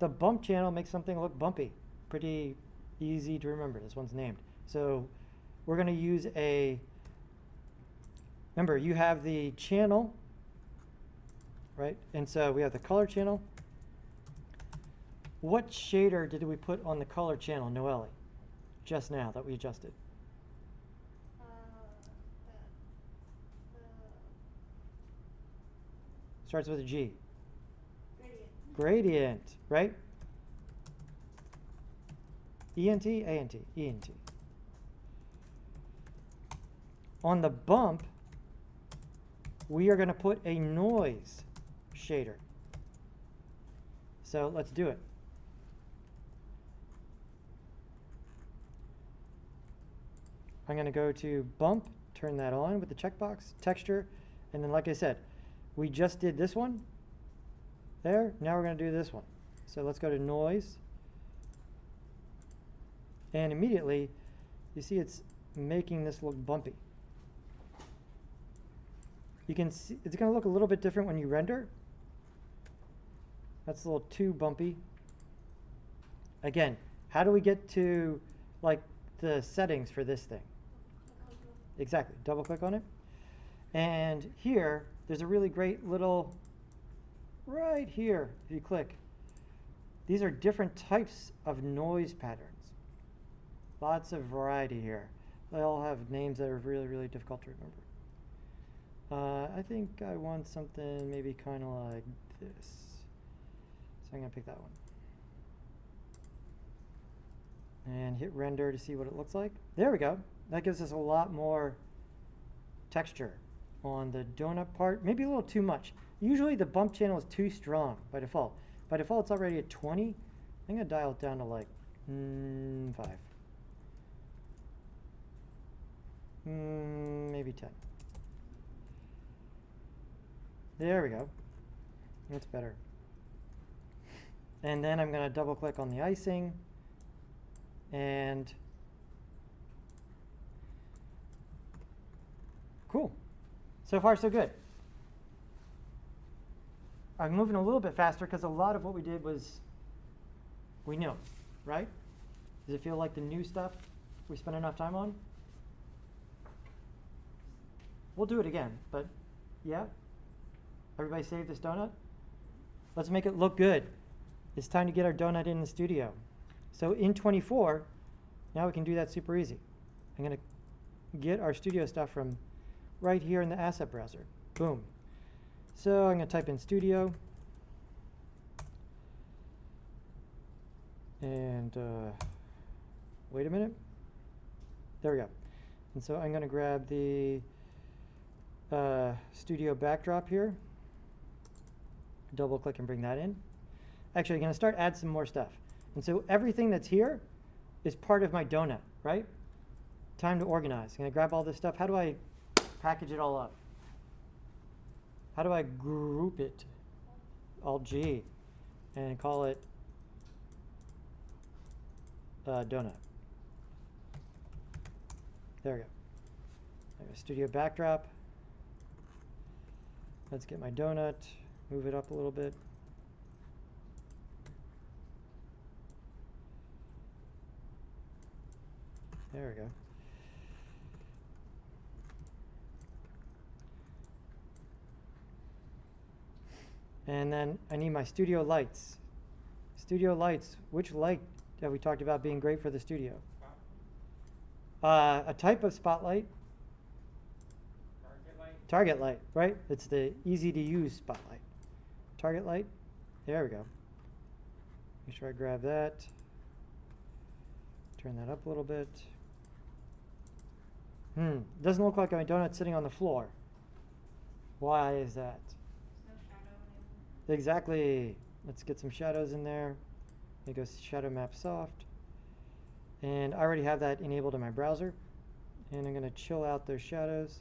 The bump channel makes something look bumpy. Pretty easy to remember. This one's named. So we're going to use a, remember, you have the channel, right? And so we have the color channel. What shader did we put on the color channel, Noelle, just now that we adjusted? Starts with a G. Gradient. Gradient, right? E-N-T, A-N-T, E-N-T. On the bump, we are going to put a noise shader. So let's do it. I'm going to go to bump, turn that on with the checkbox, texture, and then like I said, we just did this one there. Now we're going to do this one. So let's go to noise. And immediately, you see it's making this look bumpy. You can see it's going to look a little bit different when you render. That's a little too bumpy. Again, how do we get to like the settings for this thing? Exactly. Double click on it. And here, there's a really great little, right here, if you click. These are different types of noise patterns. Lots of variety here. They all have names that are really, really difficult to remember. I think I want something maybe kind of like this. So I'm going to pick that one. And hit render to see what it looks like. There we go. That gives us a lot more texture on the donut part. Maybe a little too much. Usually the bump channel is too strong by default. By default, it's already at 20. I'm going to dial it down to like 5. Maybe 10. There we go. That's better. And then I'm going to double click on the icing. And cool. So far, so good. I'm moving a little bit faster because a lot of what we did was we knew, right? Does it feel like the new stuff we spent enough time on? We'll do it again, but yeah. Everybody save this donut? Let's make it look good. It's time to get our donut in the studio. So in 24, now we can do that super easy. I'm going to get our studio stuff from right here in the asset browser. Boom. So I'm going to type in studio. And wait a minute. There we go. And so I'm going to grab the studio backdrop here. Double click and bring that in. Actually, I'm going to start add some more stuff. And so everything that's here is part of my donut, right? Time to organize. I'm going to grab all this stuff. How do I package it all up? How do I group it? Alt-G. And call it donut. There we go. Studio backdrop. Let's get my donut. Move it up a little bit. There we go. And then I need my studio lights. Studio lights, which light have we talked about being great for the studio? A type of spotlight. Target light. Target light, right? It's the easy to use spotlight. Target light. There we go. Make sure I grab that. Turn that up a little bit. Doesn't look like my donut sitting on the floor. Why is that? There's no shadow anymore. Exactly. Let's get some shadows in there. There goes shadow map soft. And I already have that enabled in my browser. And I'm going to chill out those shadows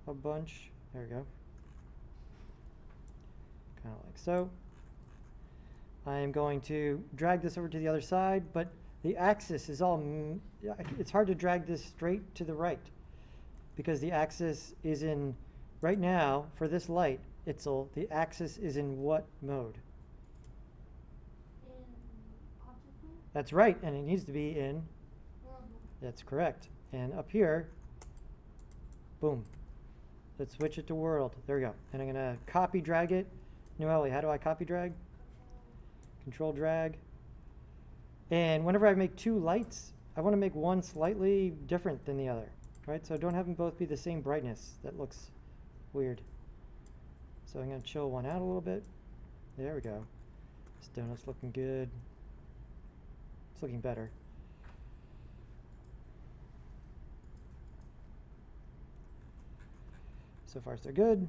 a bunch. There we go. Kind of like so. I am going to drag this over to the other side, but the axis is all, it's hard to drag this straight to the right because the axis is in, right now, for this light, the axis is in what mode? In object mode? That's right, and it needs to be in, World mode. that's correct. And up here, boom. Let's switch it to world. There we go. And I'm going to copy drag it. Noelle, how do I copy drag? Control drag. And whenever I make two lights, I want to make one slightly different than the other, right? So don't have them both be the same brightness. That looks weird. So I'm going to chill one out a little bit. There we go. This donut's looking good. It's looking better. So far, so good.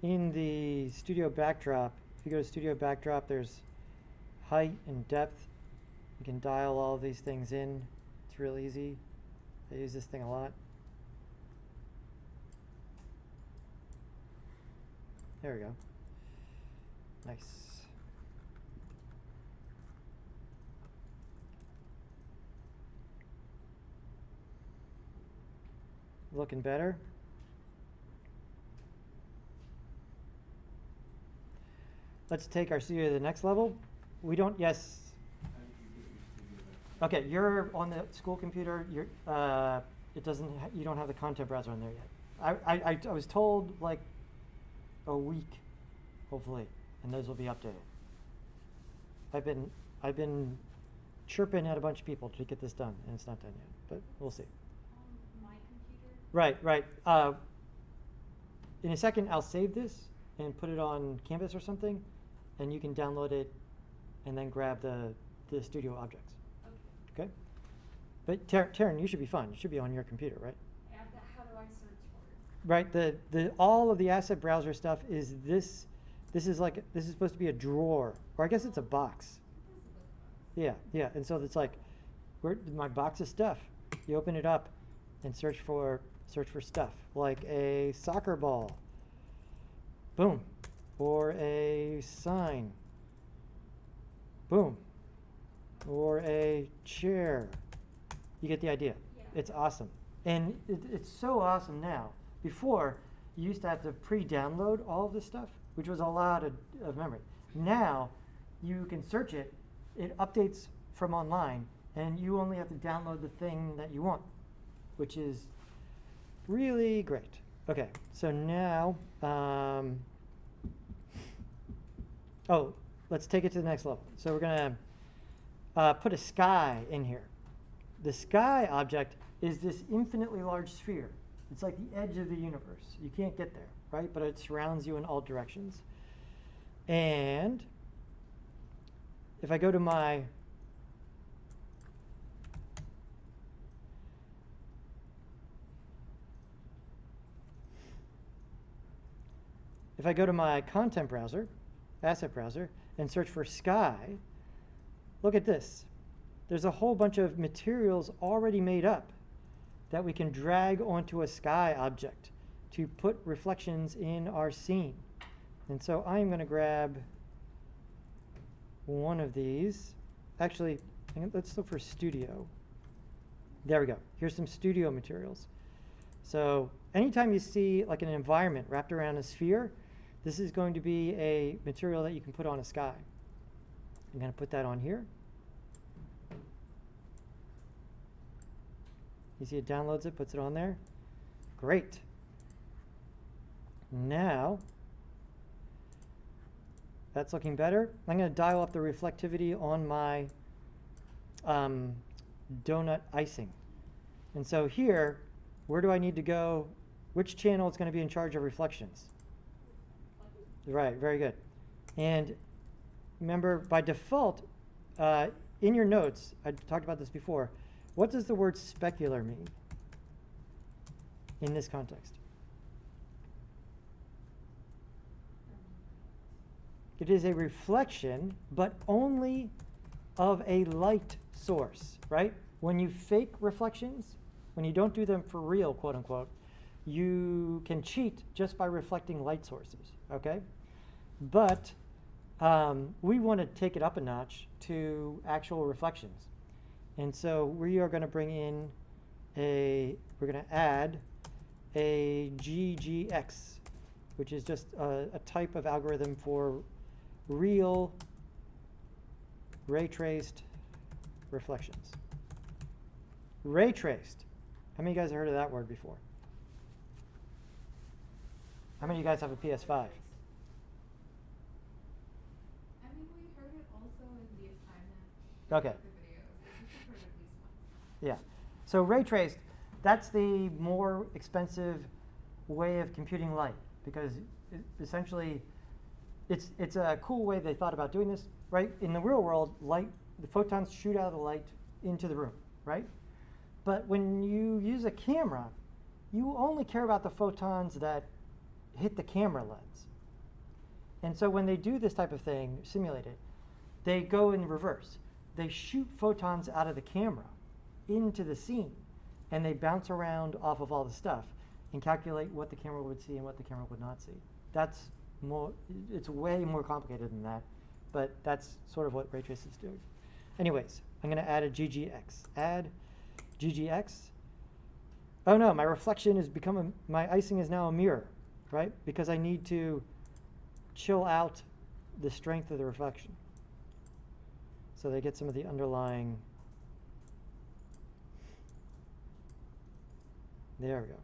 In the studio backdrop, if you go to studio backdrop, there's height and depth. You can dial all of these things in. It's real easy. I use this thing a lot. There we go. Nice. Looking better. Let's take our studio to the next level. We don't, yes. Okay, you're on the school computer. You're, it doesn't, you don't have the content browser on there yet. I was told like a week, hopefully, and those will be updated. I've been chirping at a bunch of people to get this done, and it's not done yet, but we'll see. On my computer? Right. In a second, I'll save this and put it on Canvas or something, and you can download it and then grab the studio objects. Okay. Okay? But Taryn, you should be fine. You should be on your computer, right? Yeah, but how do I search for it? Right. All of the asset browser stuff is this. This is supposed to be a drawer, or I guess it's a box. Yeah. And so it's like, where my box of stuff. You open it up and search for stuff like a soccer ball. Boom. Or a sign. Boom. Or a chair. You get the idea. Yeah. It's awesome. And it's so awesome now. Before, you used to have to pre-download all of this stuff, which was a lot of memory. Now, you can search it. It updates from online, and you only have to download the thing that you want, which is really great. Okay, so now, let's take it to the next level. So we're going to put a sky in here. The sky object is this infinitely large sphere. It's like the edge of the universe. You can't get there, right? But it surrounds you in all directions. And if I go to my content browser, asset browser, and search for sky, look at this. There's a whole bunch of materials already made up that we can drag onto a sky object to put reflections in our scene. And so I'm going to grab one of these. Actually, let's look for studio. There we go. Here's some studio materials. So anytime you see like an environment wrapped around a sphere, this is going to be a material that you can put on a sky. I'm going to put that on here. You see it downloads it, puts it on there. Great. Now, that's looking better. I'm going to dial up the reflectivity on my donut icing. And so here, where do I need to go? Which channel is going to be in charge of reflections? Right, very good. And remember, by default, in your notes, I talked about this before, what does the word specular mean in this context? It is a reflection, but only of a light source, right? When you fake reflections, when you don't do them for real, quote unquote, you can cheat just by reflecting light sources, okay? But we want to take it up a notch to actual reflections. And so we are going to bring in we're going to add a GGX, which is just a type of algorithm for real ray traced reflections. Ray traced. How many of you guys have heard of that word before? How many of you guys have a PS5? I mean, we heard it also in the assignment. Okay. The videos. I think we've heard it at least once. Yeah. So ray traced, that's the more expensive way of computing light, because essentially it's a cool way they thought about doing this, right? In the real world, the photons shoot out of the light into the room, right? But when you use a camera, you only care about the photons that hit the camera lens. And so when they do this type of thing, simulate it, they go in reverse. They shoot photons out of the camera into the scene, and they bounce around off of all the stuff and calculate what the camera would see and what the camera would not see. It's way more complicated than that, but that's sort of what ray trace is doing. Anyways, I'm going to add a GGX. Add GGX. Oh no, my reflection has become my icing is now a mirror, right? Because I need to chill out the strength of the reflection. So they get some of the underlying. There we go.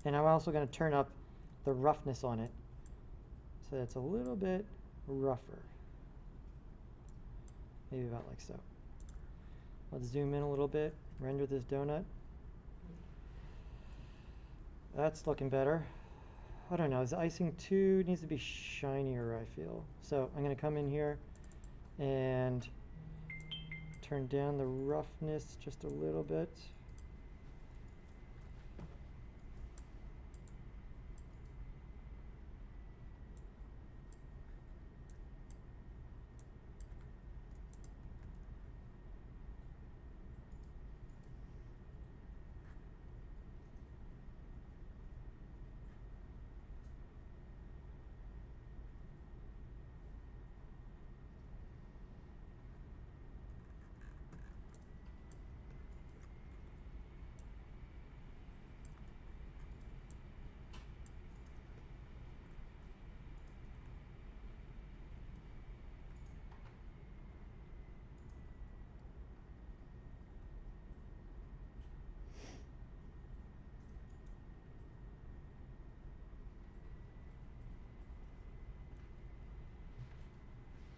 And I'm also going to turn up the roughness on it so it's a little bit rougher. Maybe about like so. Let's zoom in a little bit, render this donut. That's looking better. I don't know, is the icing needs to be shinier, I feel. So I'm going to come in here and turn down the roughness just a little bit.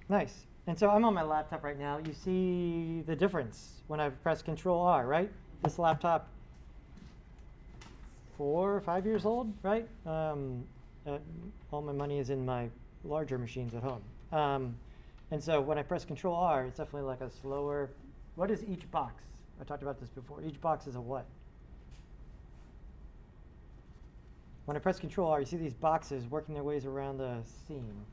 Nice. And so I'm on my laptop right now. You see the difference when I press Control R, right? This laptop, 4 or 5 years old, right? All my money is in my larger machines at home. And so when I press Control R, it's definitely like a slower. What is each box? I talked about this before. Each box is a what? When I press Control R, you see these boxes working their ways around the scene.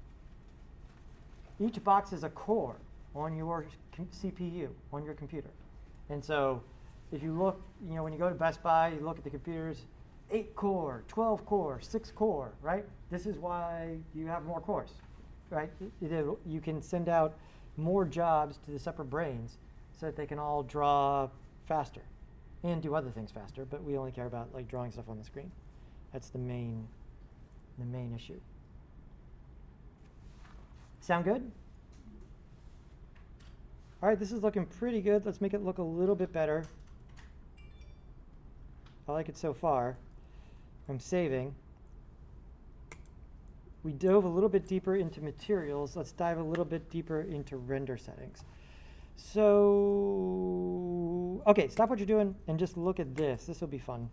Each box is a core on your CPU, on your computer. And so if you look, when you go to Best Buy, you look at the computers, 8 core, 12 core, 6 core, right? This is why you have more cores, right? You can send out more jobs to the separate brains so that they can all draw faster and do other things faster, but we only care about like drawing stuff on the screen. That's the main issue. Sound good? All right, this is looking pretty good. Let's make it look a little bit better. I like it so far. I'm saving. We dove a little bit deeper into materials. Let's dive a little bit deeper into render settings. So, okay, stop what you're doing and just look at this. This will be fun.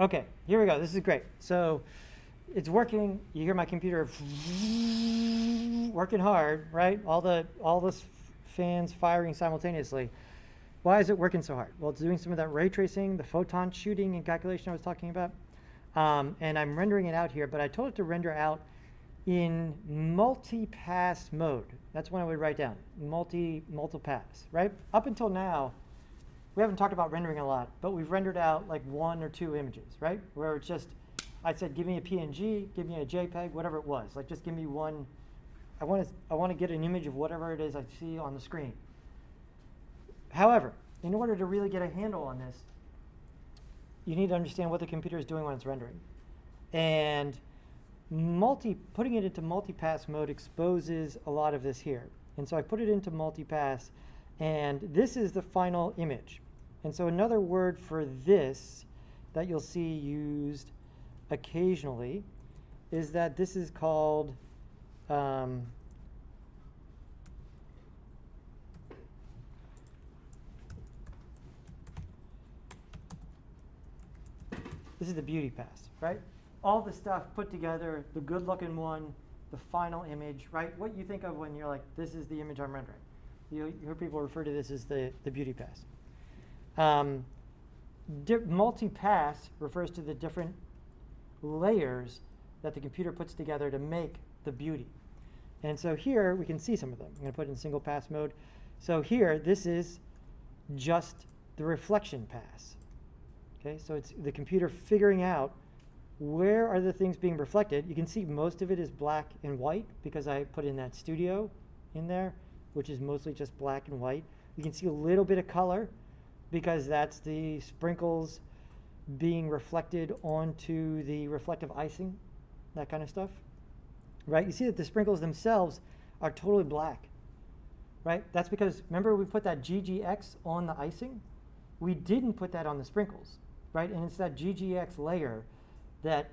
Okay, here we go. This is great. So it's working. You hear my computer working hard, right? All the fans firing simultaneously. Why is it working so hard? Well, it's doing some of that ray tracing, the photon shooting and calculation I was talking about. And I'm rendering it out here, but I told it to render out in multi-pass mode. That's what I would write down, multi-pass, right? Up until now, we haven't talked about rendering a lot, but we've rendered out like 1 or 2 images, right? Where it's just, I said, give me a PNG, give me a JPEG, whatever it was. Like, just give me one. I want to get an image of whatever it is I see on the screen. However, in order to really get a handle on this, you need to understand what the computer is doing when it's rendering. And putting it into multi-pass mode exposes a lot of this here. And so I put it into multi-pass, and this is the final image. And so another word for this that you'll see used occasionally is that this is called this is the beauty pass, right? All the stuff put together, the good looking one, the final image, right? What you think of when you're like, this is the image I'm rendering. You hear people refer to this as the beauty pass. Multi-pass refers to the different layers that the computer puts together to make the beauty. And so here we can see some of them. I'm going to put it in single pass mode. So here, this is just the reflection pass. Okay, so it's the computer figuring out where are the things being reflected. You can see most of it is black and white because I put in that studio in there, which is mostly just black and white. You can see a little bit of color because that's the sprinkles being reflected onto the reflective icing, that kind of stuff, right? You see that the sprinkles themselves are totally black, right? That's because, remember we put that GGX on the icing? We didn't put that on the sprinkles, right? And it's that GGX layer that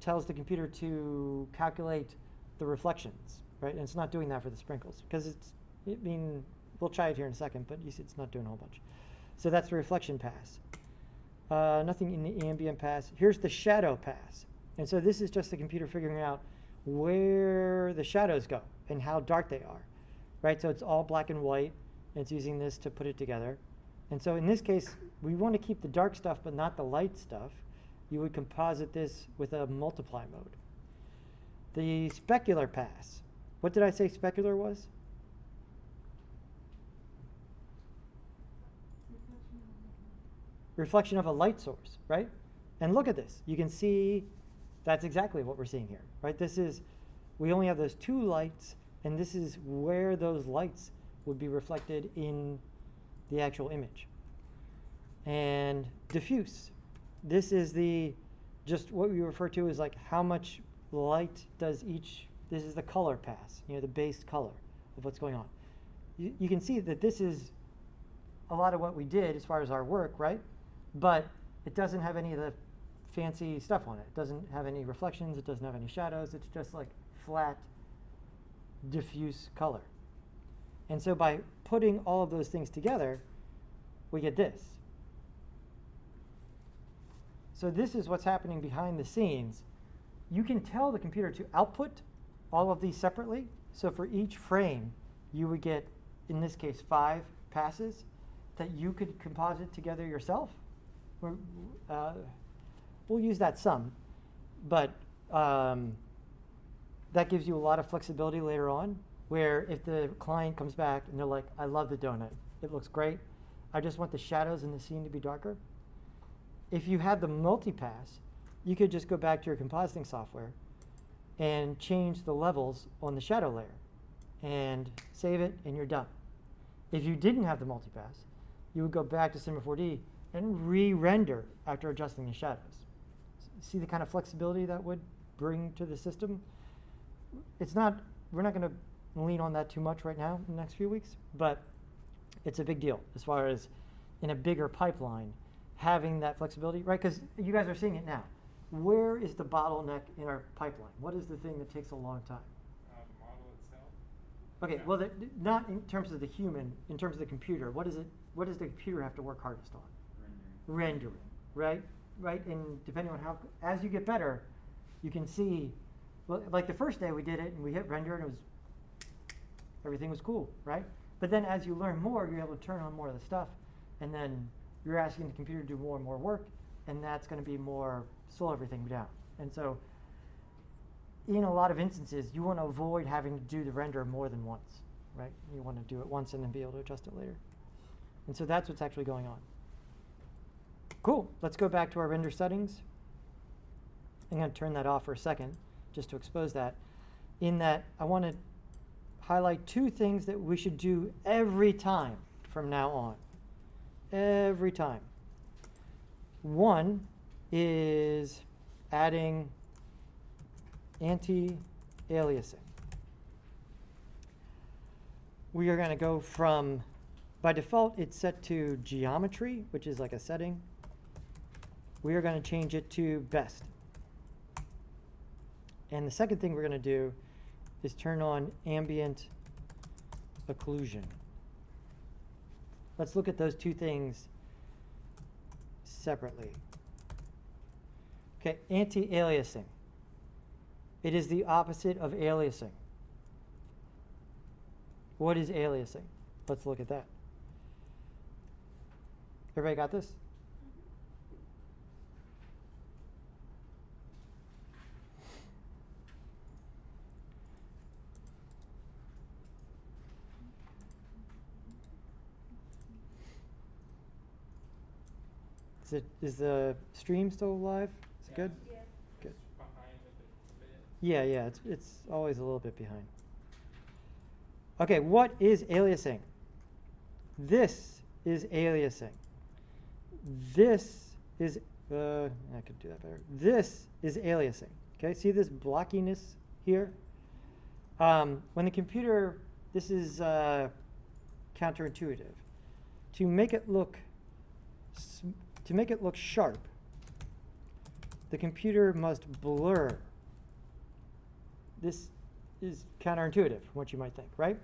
tells the computer to calculate the reflections, right? And it's not doing that for the sprinkles because we'll try it here in a second, but you see it's not doing a whole bunch. So that's the reflection pass. Nothing in the ambient pass. Here's the shadow pass. And so this is just the computer figuring out where the shadows go and how dark they are, right? So it's all black and white, and it's using this to put it together. And so in this case, we want to keep the dark stuff but not the light stuff. You would composite this with a multiply mode. The specular pass. What did I say specular was? Reflection of a light source, right? And look at this. You can see that's exactly what we're seeing here, right? We only have those 2 lights, and this is where those lights would be reflected in the actual image. And diffuse. This is just what we refer to as like how much light does this is the color pass, the base color of what's going on. You can see that this is a lot of what we did as far as our work, right? But it doesn't have any of the fancy stuff on it. It doesn't have any reflections. It doesn't have any shadows. It's just like flat, diffuse color. And so by putting all of those things together, we get this. So this is what's happening behind the scenes. You can tell the computer to output all of these separately. So for each frame, you would get, in this case, 5 passes that you could composite together yourself. We'll use that some, but that gives you a lot of flexibility later on, where if the client comes back and they're like, I love the donut, it looks great, I just want the shadows in the scene to be darker. If you had the multipass, you could just go back to your compositing software and change the levels on the shadow layer and save it, and you're done. If you didn't have the multipass, you would go back to Cinema 4D and re-render after adjusting the shadows. See the kind of flexibility that would bring to the system? We're not going to lean on that too much right now in the next few weeks, but it's a big deal as far as in a bigger pipeline having that flexibility, right? Because you guys are seeing it now. Where is the bottleneck in our pipeline? What is the thing that takes a long time? The model itself. Okay, well, not in terms of the human, in terms of the computer. What does the computer have to work hardest on? Rendering, right? right? And depending on how, as you get better, you can see, well, like the first day we did it and we hit render and it was, everything was cool, right? But then as you learn more, you're able to turn on more of the stuff, and then you're asking the computer to do more and more work, and that's going to be more, slow everything down. And so in a lot of instances, you want to avoid having to do the render more than once, right? You want to do it once and then be able to adjust it later. And so that's what's actually going on. Cool. Let's go back to our render settings. I'm going to turn that off for a second just to expose that. In that, I want to highlight two things that we should do every time from now on. Every time. One is adding anti-aliasing. We are going to go from, by default, it's set to geometry, which is like a setting. We are going to change it to best. And the second thing we're going to do is turn on ambient occlusion. Let's look at those two things separately. Okay, anti-aliasing. It is the opposite of aliasing. What is aliasing? Let's look at that. Everybody got this? Is the stream still live? Is it good? Yeah. Good. Behind a bit. Yeah, it's always a little bit behind. Okay, what is aliasing? This is aliasing. This is, I could do that better. This is aliasing. Okay, see this blockiness here? When the computer, this is counterintuitive. To make it look sharp, the computer must blur. This is counterintuitive from what you might think, right?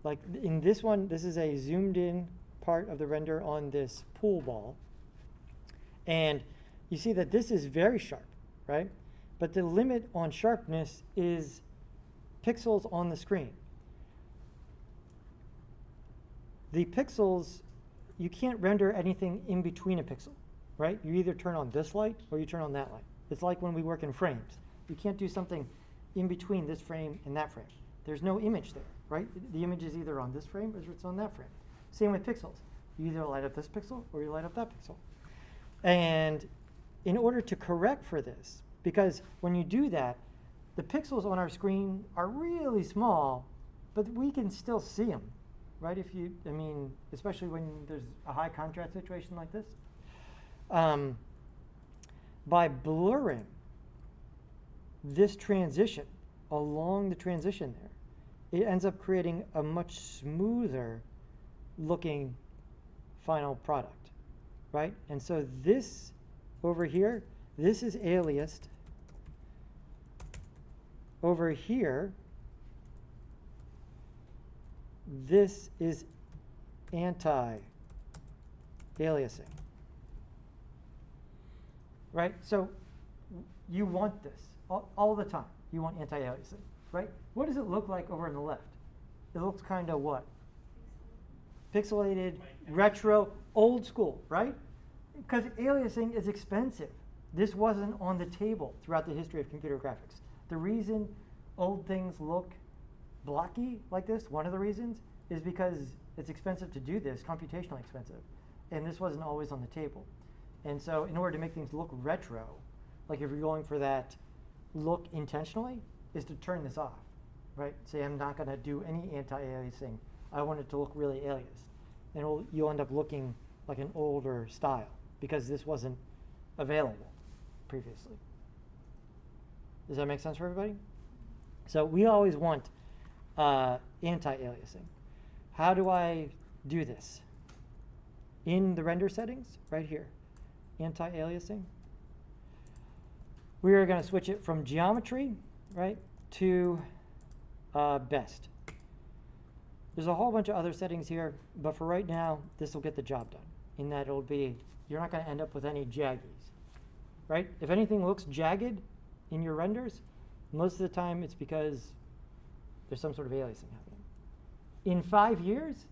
Like in this one, this is a zoomed in part of the render on this pool ball. And you see that this is very sharp, right? But the limit on sharpness is pixels on the screen. The pixels, you can't render anything in between a pixel, right? You either turn on this light or you turn on that light. It's like when we work in frames. You can't do something in between this frame and that frame. There's no image there, right? The image is either on this frame or it's on that frame. Same with pixels. You either light up this pixel or you light up that pixel. And in order to correct for this, because when you do that, the pixels on our screen are really small, but we can still see them, right? If you, I mean, especially when there's a high contrast situation like this. By blurring this transition along the transition there, it ends up creating a much smoother looking final product, right? And so this over here, this is aliased. Over here, this is anti-aliasing, right? So you want this all the time. You want anti-aliasing, right? What does it look like over on the left? It looks kind of what? Pixelated, retro, old school, right? Because aliasing is expensive. This wasn't on the table throughout the history of computer graphics. The reason old things look blocky like this, one of the reasons, is because it's expensive to do this, computationally expensive. And this wasn't always on the table. And so in order to make things look retro, like if you're going for that look intentionally, is to turn this off, right? Say I'm not going to do any anti-aliasing. I want it to look really aliased. And you'll end up looking like an older style because this wasn't available previously. Does that make sense for everybody? So we always want anti-aliasing. How do I do this? In the render settings, right here, anti-aliasing. We are going to switch it from geometry, right, to best. There's a whole bunch of other settings here, but for right now, this will get the job done. In that it'll be, you're not going to end up with any jaggies. right? If anything looks jagged in your renders, most of the time it's because there's some sort of aliasing happening. In 5 years,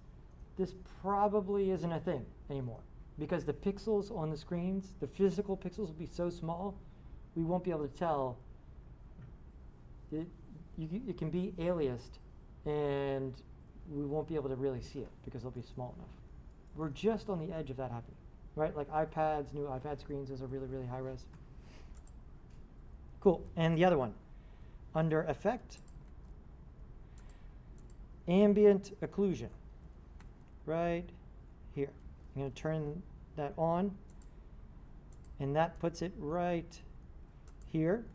this probably isn't a thing anymore because the pixels on the screens, the physical pixels will be so small, we won't be able to tell. It can be aliased and we won't be able to really see it because it'll be small enough. We're just on the edge of that happening, right? Like iPads, new iPad screens, those are really, really high res. Cool, and the other one, under Effect, Ambient Occlusion, right here. I'm going to turn that on, and that puts it right here.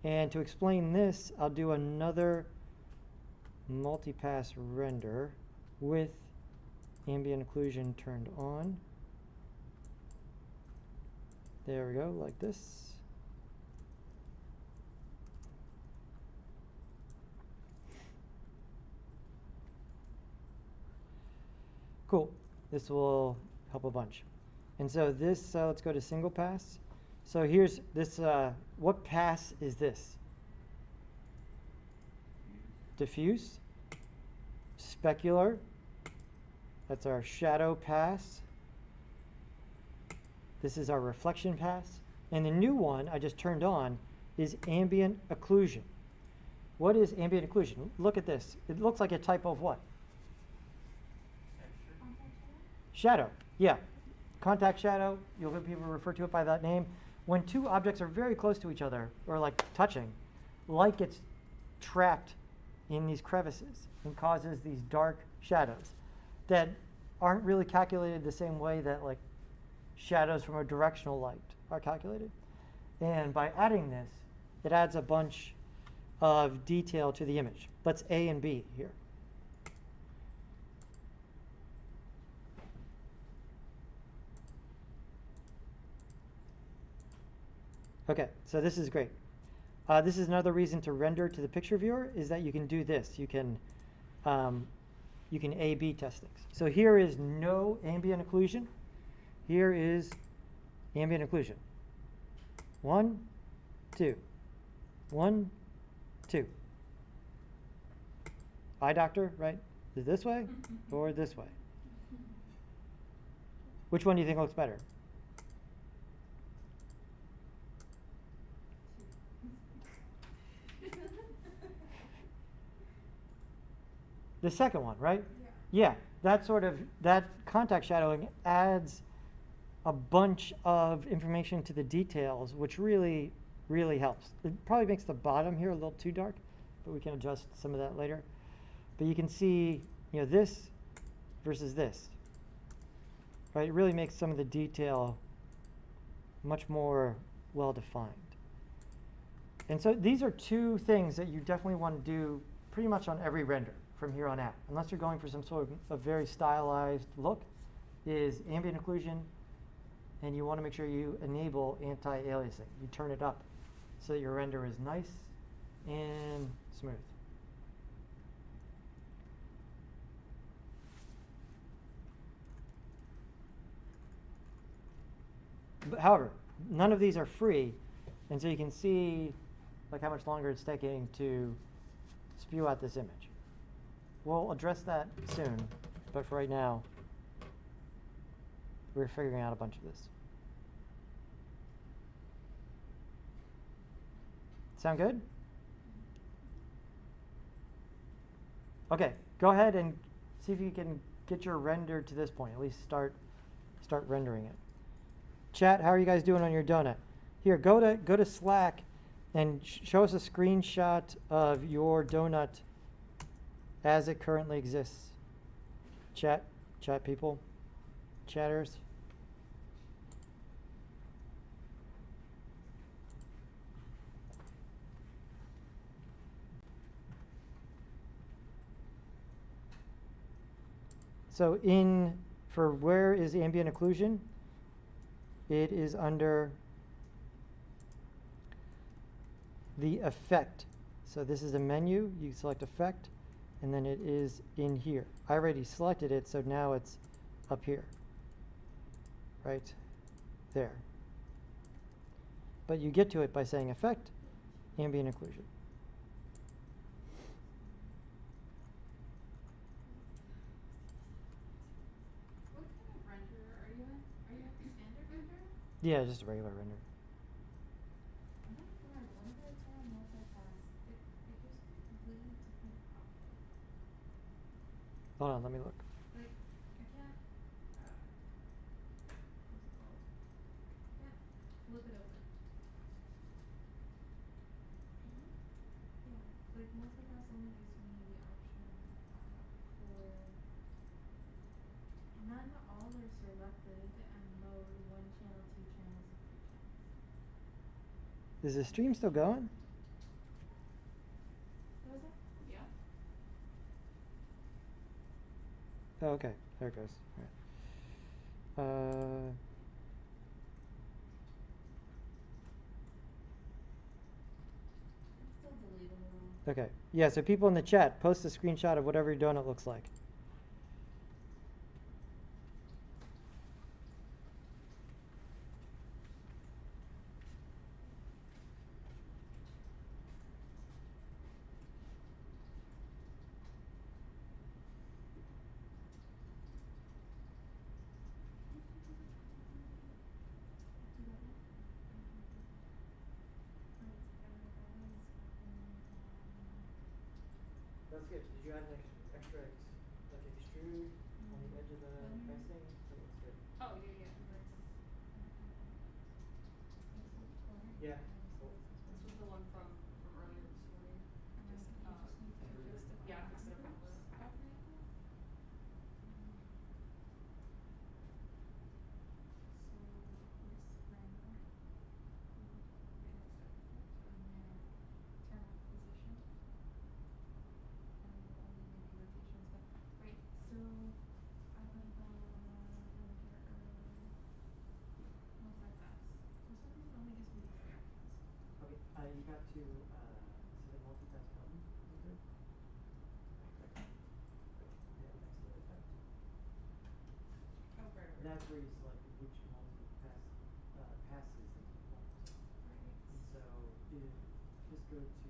And to explain this, I'll do another multi-pass render with ambient occlusion turned on. There we go, like this. Cool. This will help a bunch. And so this, let's go to single pass. So here's this, what pass is this? Diffuse, specular, that's our shadow pass. This is our reflection pass. And the new one I just turned on is ambient occlusion. What is ambient occlusion? Look at this. It looks like a type of what? Shadow, yeah. Contact shadow, you'll hear people refer to it by that name. When two objects are very close to each other, or like touching, light gets trapped in these crevices and causes these dark shadows that aren't really calculated the same way that like shadows from a directional light are calculated. And by adding this, it adds a bunch of detail to the image. Let's A and B here. Okay, so this is great. This is another reason to render to the picture viewer is that you can do this. You can A/B test things. So here is no ambient occlusion. Here is ambient occlusion. 1, 2, 1, 2. Eye doctor, right? Is it this way or this way? Which one do you think looks better? The second one, right? Yeah, that sort of, that contact shadowing adds a bunch of information to the details, which really, really helps. It probably makes the bottom here a little too dark, but we can adjust some of that later. But you can see, you know, this versus this, right? It really makes some of the detail much more well-defined. And so these are two things that you definitely want to do pretty much on every render from here on out, unless you're going for some sort of a very stylized look, is ambient occlusion, and you want to make sure you enable anti-aliasing. You turn it up so that your render is nice and smooth. But however, none of these are free, and so you can see like how much longer it's taking to spew out this image. We'll address that soon, but for right now, we're figuring out a bunch of this. Sound good? Okay, go ahead and see if you can get your render to this point. At least start rendering it. Chat, how are you guys doing on your donut? Here, go to Slack and show us a screenshot of your donut as it currently exists. Chat people, chatters. So for where is ambient occlusion? It is under the effect. So this is a menu, you select effect, and then it is in here. I already selected it, so now it's up here, right there. but you get to it by saying effect, ambient occlusion. What kind of render are you in? Are you at the standard render? Yeah, just a regular render. I'm not sure. Whenever I turn on multipass, it gives me a completely different output. Hold on, let me look. Like, I can't, what's it called? Can't flip it over. Yeah, like multipass only gives me the option for none, all are selected, and mode 1 channel, 2 channels, and 3 channels. Is the stream still going? What was that? Yeah. Oh, okay, there it goes. All right. It's still deletable. Okay, yeah, so people in the chat, post a screenshot of whatever your donut looks like. That's good. Did you add an extra like extrude on the edge of the pressing? That looks good. Oh, yeah, yeah. Yeah. Cool. This was the one from earlier this morning. Just yeah, fixed it up in blue. Okay, you got to see the multipass button. Is it? Yeah, next to the effect. Oh, right. That's where you select which multipass passes that you want. And so just go to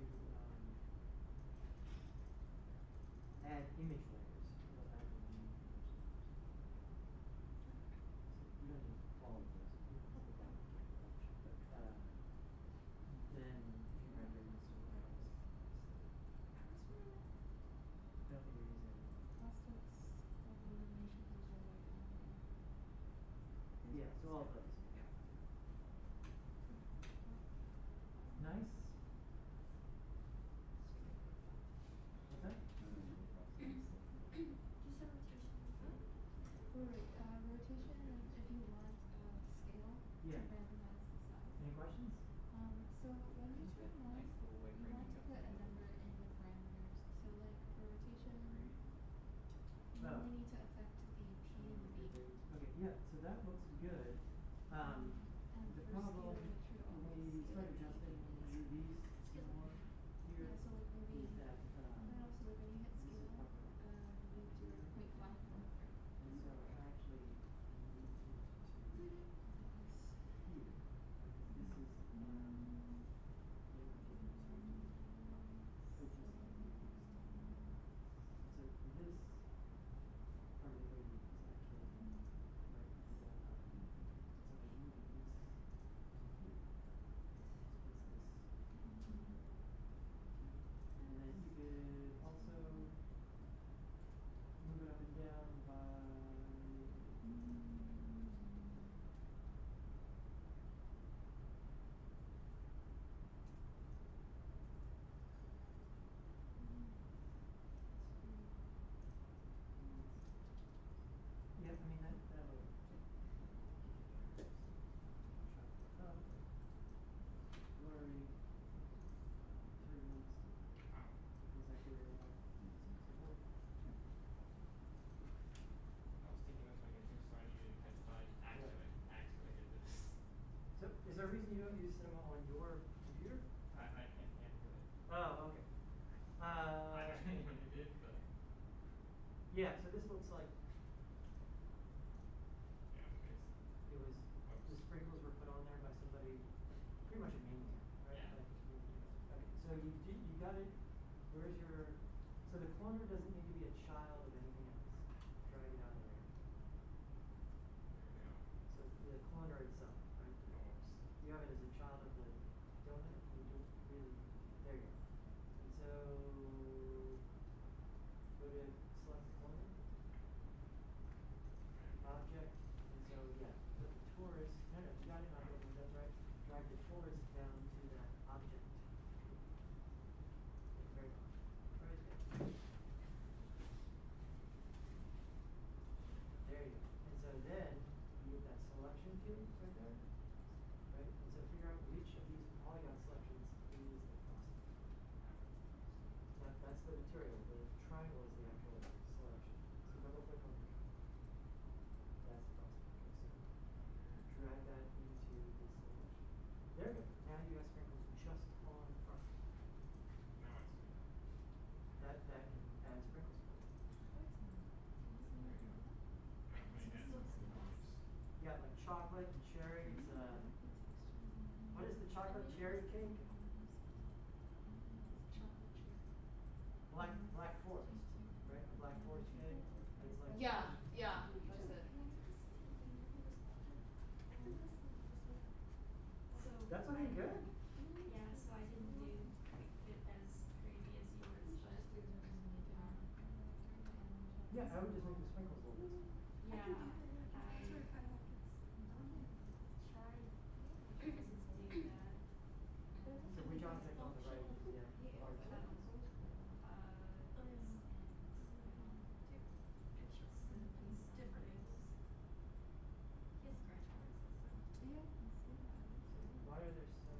add image layers. It'll add the new image layers. So you don't need all of those. You can click on the option, but then you can render this to what else. I don't think you're using. Yeah, so all of those. Yeah. Nice. What's that? Rotation, if you want scale, Yeah. to randomize the size. Any questions? So when you turn one, you want to put a number in the parameters. So like for rotation, you Oh. only need to affect the P and the V. Okay, yeah, so that looks good. And The for problem scale, make sure to when always we scale start it adjusting to UVs some more here Yeah, so like maybe, is that no, so like when you hit this is scale, probably you do 0.5 for and so I actually moved it to here. This is maybe giving drag the torus down to that object. Very good. Very good. There you go. And so then you get that selection field right there. Right? And so figure out which of these polygon selections is the frosting. That's the material. The triangle is the actual selection. So double click on the triangle. That's the frosting. Okay, so drag that into the selection. There you go. Now you have sprinkles just on frosting. Now I see. That can add sprinkles for you. Yeah, like chocolate and cherries. What is the chocolate cherry cake? Black Forest, right? A Black Forest cake. It's like Yeah, yeah. Just it. So That's looking good. yeah, so I didn't do quite it as crazy as yours, but Yeah, I would just make the sprinkles a little bit. yeah, I tried to do that. So which object on the right is the large sprinkles? Why are there so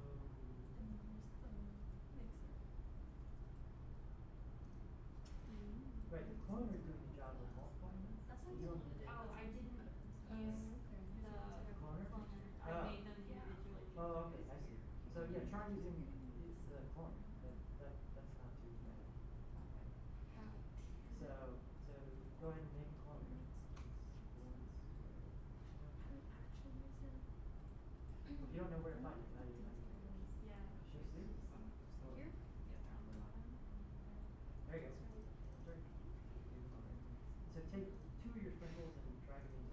right, the cloner is doing the job of multiplying them. You don't need to- Oh, I didn't use the Cloner? I made them individually. Oh, okay, I see. So yeah, try using the cloner. That's not too bad. So go ahead and make a cloner. If you don't know where to find it, now you know. Yeah. Shift C. Here? There you go. Sorry. So take two of your sprinkles and drag it in.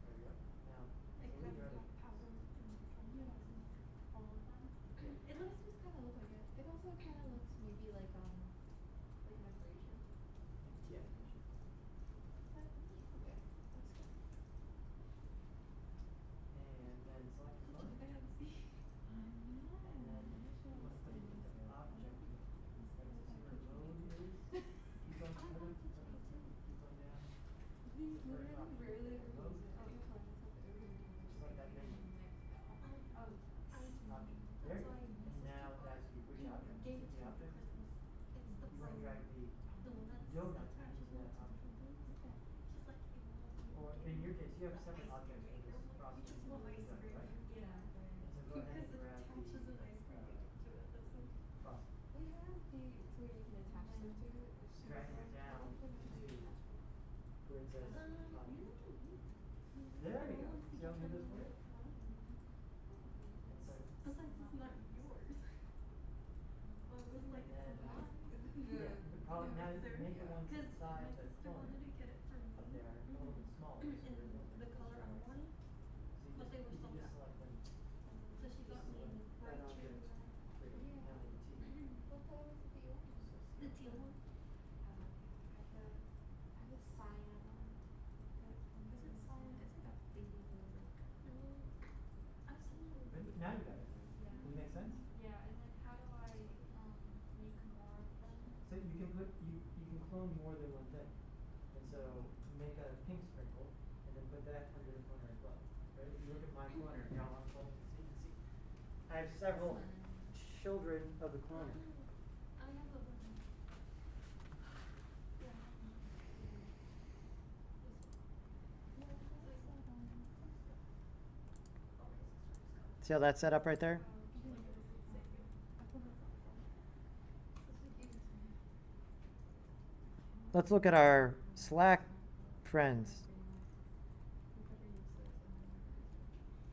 There you go. Now, slowly drag it. It looks just kind of look like it. It also kind of looks maybe like an abrasion. Yeah. But okay, that's good. And then select the cloner. And then you want to put it into object. Right, so see where load is? Keep going down. Keep going down. These It's very literally popular. rarely And load. Just like that menu. Oh, Object. There you go. And now it asks you which object. See the object? You want to drag the donut into that object. Or in your case, you have separate objects for this frosting donut, right? yeah. And so go ahead and grab the frosting. We have the so you can attach them to it. Dragging it down to where it says object. There you go. See how many of those work? And so Besides, it's not yours. Well, it was like And it's then- not. yeah, but probably now you make the ones Because inside my the sister cloner wanted to get it for me. up there a little bit smaller. So And there's no the wrinkles color I around it. wanted. So but they were you sold just out. select them. So she got me in the That bright object, cherry. click Yeah. down the T. What color was it that you wanted? The teal one. I have a cyan one. Is it cyan? It's like a baby blue. I've seen it. But now you got it. Yeah. Does it make sense? Yeah, and then how do I make more of them? So you can clone more than one thing. And so make a pink sprinkle and then put that under the cloner as well. Right? If you look at my cloner, here I'll unfold it so you can see. I have several children of the cloner. I have a one. Yeah. See how that's set up right there? Let's look at our Slack friends.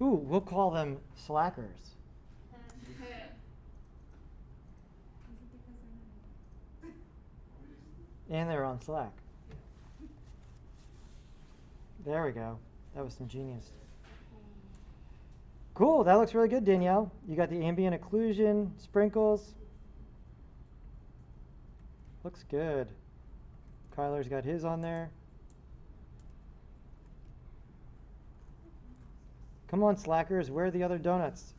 Ooh, we'll call them slackers. And they're on Slack. There we go. That was some genius. Cool, that looks really good, Danielle. You got the ambient occlusion, sprinkles. Looks good. Kyler's got his on there. Come on, slackers, where are the other donuts?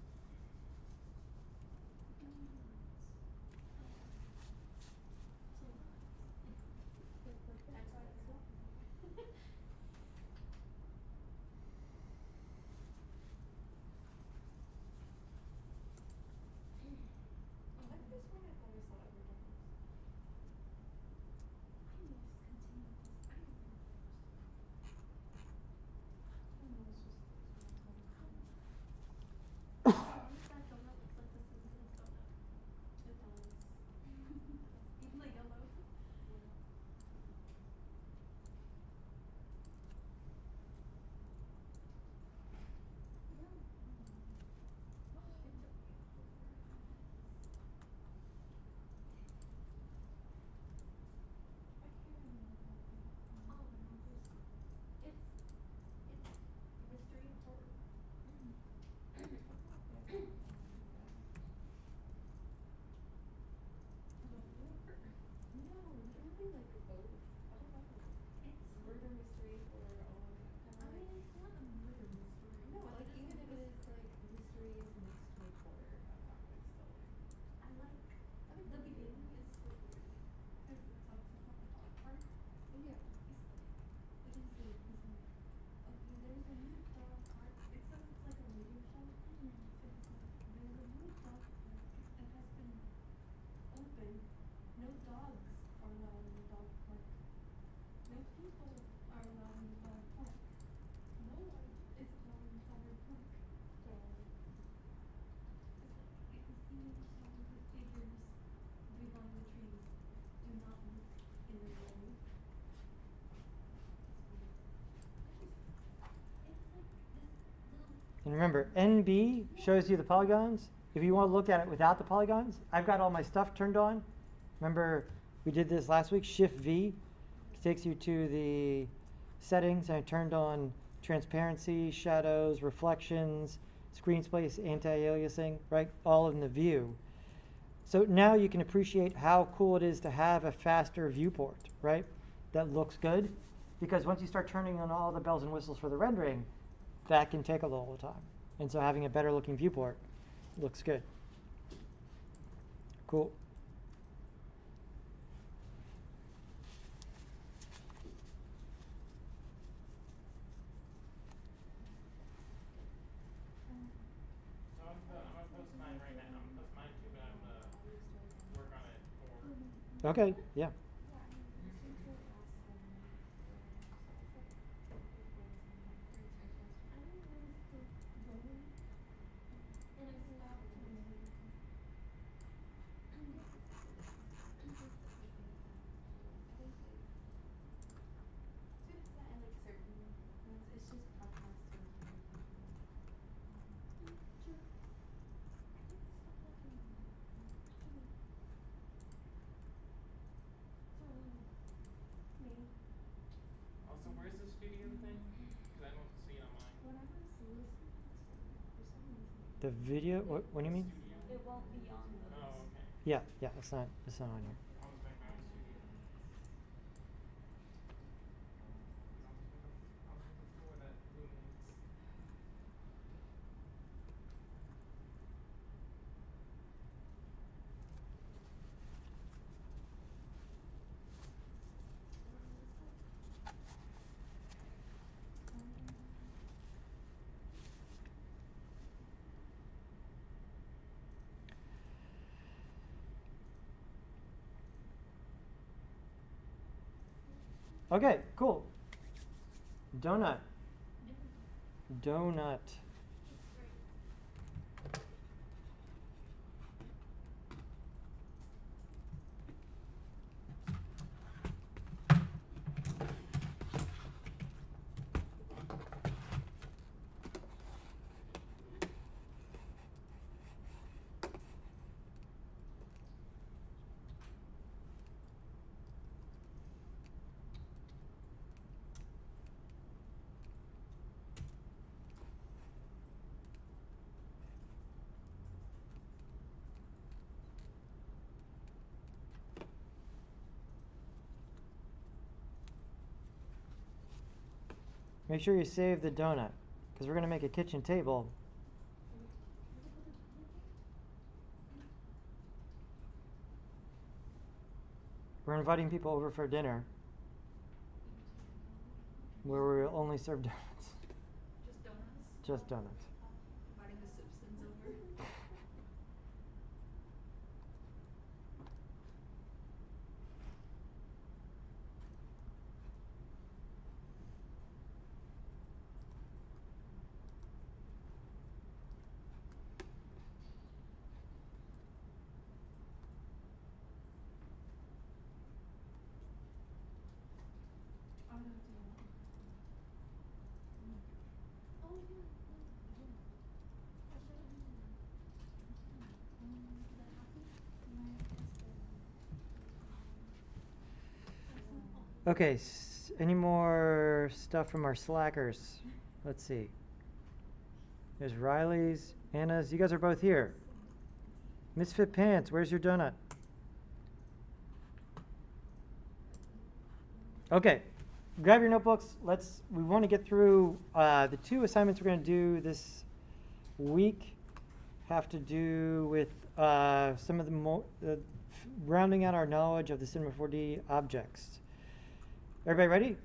And remember, NB shows you the polygons. If you want to look at it without the polygons, I've got all my stuff turned on. Remember, we did this last week. Shift V takes you to the settings, and I turned on transparency, shadows, reflections, screen space, anti-aliasing, right? All in the view. So now you can appreciate how cool it is to have a faster viewport, right? That looks good. Because once you start turning on all the bells and whistles for the rendering, that can take a little time. And so having a better looking viewport looks good. Cool. So I'm gonna post mine right now. I'm gonna post mine too, but I'm gonna work on it more. Okay, yeah. Also, where's the studio thing? Because I don't see it on mine. The video, what do you mean? Studio? It won't be on those. Oh, okay. Yeah, it's not on here. I'll just make my own studio. I'll just make the floor that illuminates. Okay, cool. Donut. Donut. Make sure you save the donut, because we're going to make a kitchen table. We're inviting people over for dinner where we'll only serve donuts. Just donuts? Just donuts. Inviting the Simpsons over? Okay, any more stuff from our slackers? Let's see. There's Riley's, Anna's. You guys are both here. Misfit Pants, where's your donut? Okay, grab your notebooks. We want to get through the 2 assignments we're going to do this week. Have to do with some of the rounding out our knowledge of the Cinema 4D objects. Everybody ready?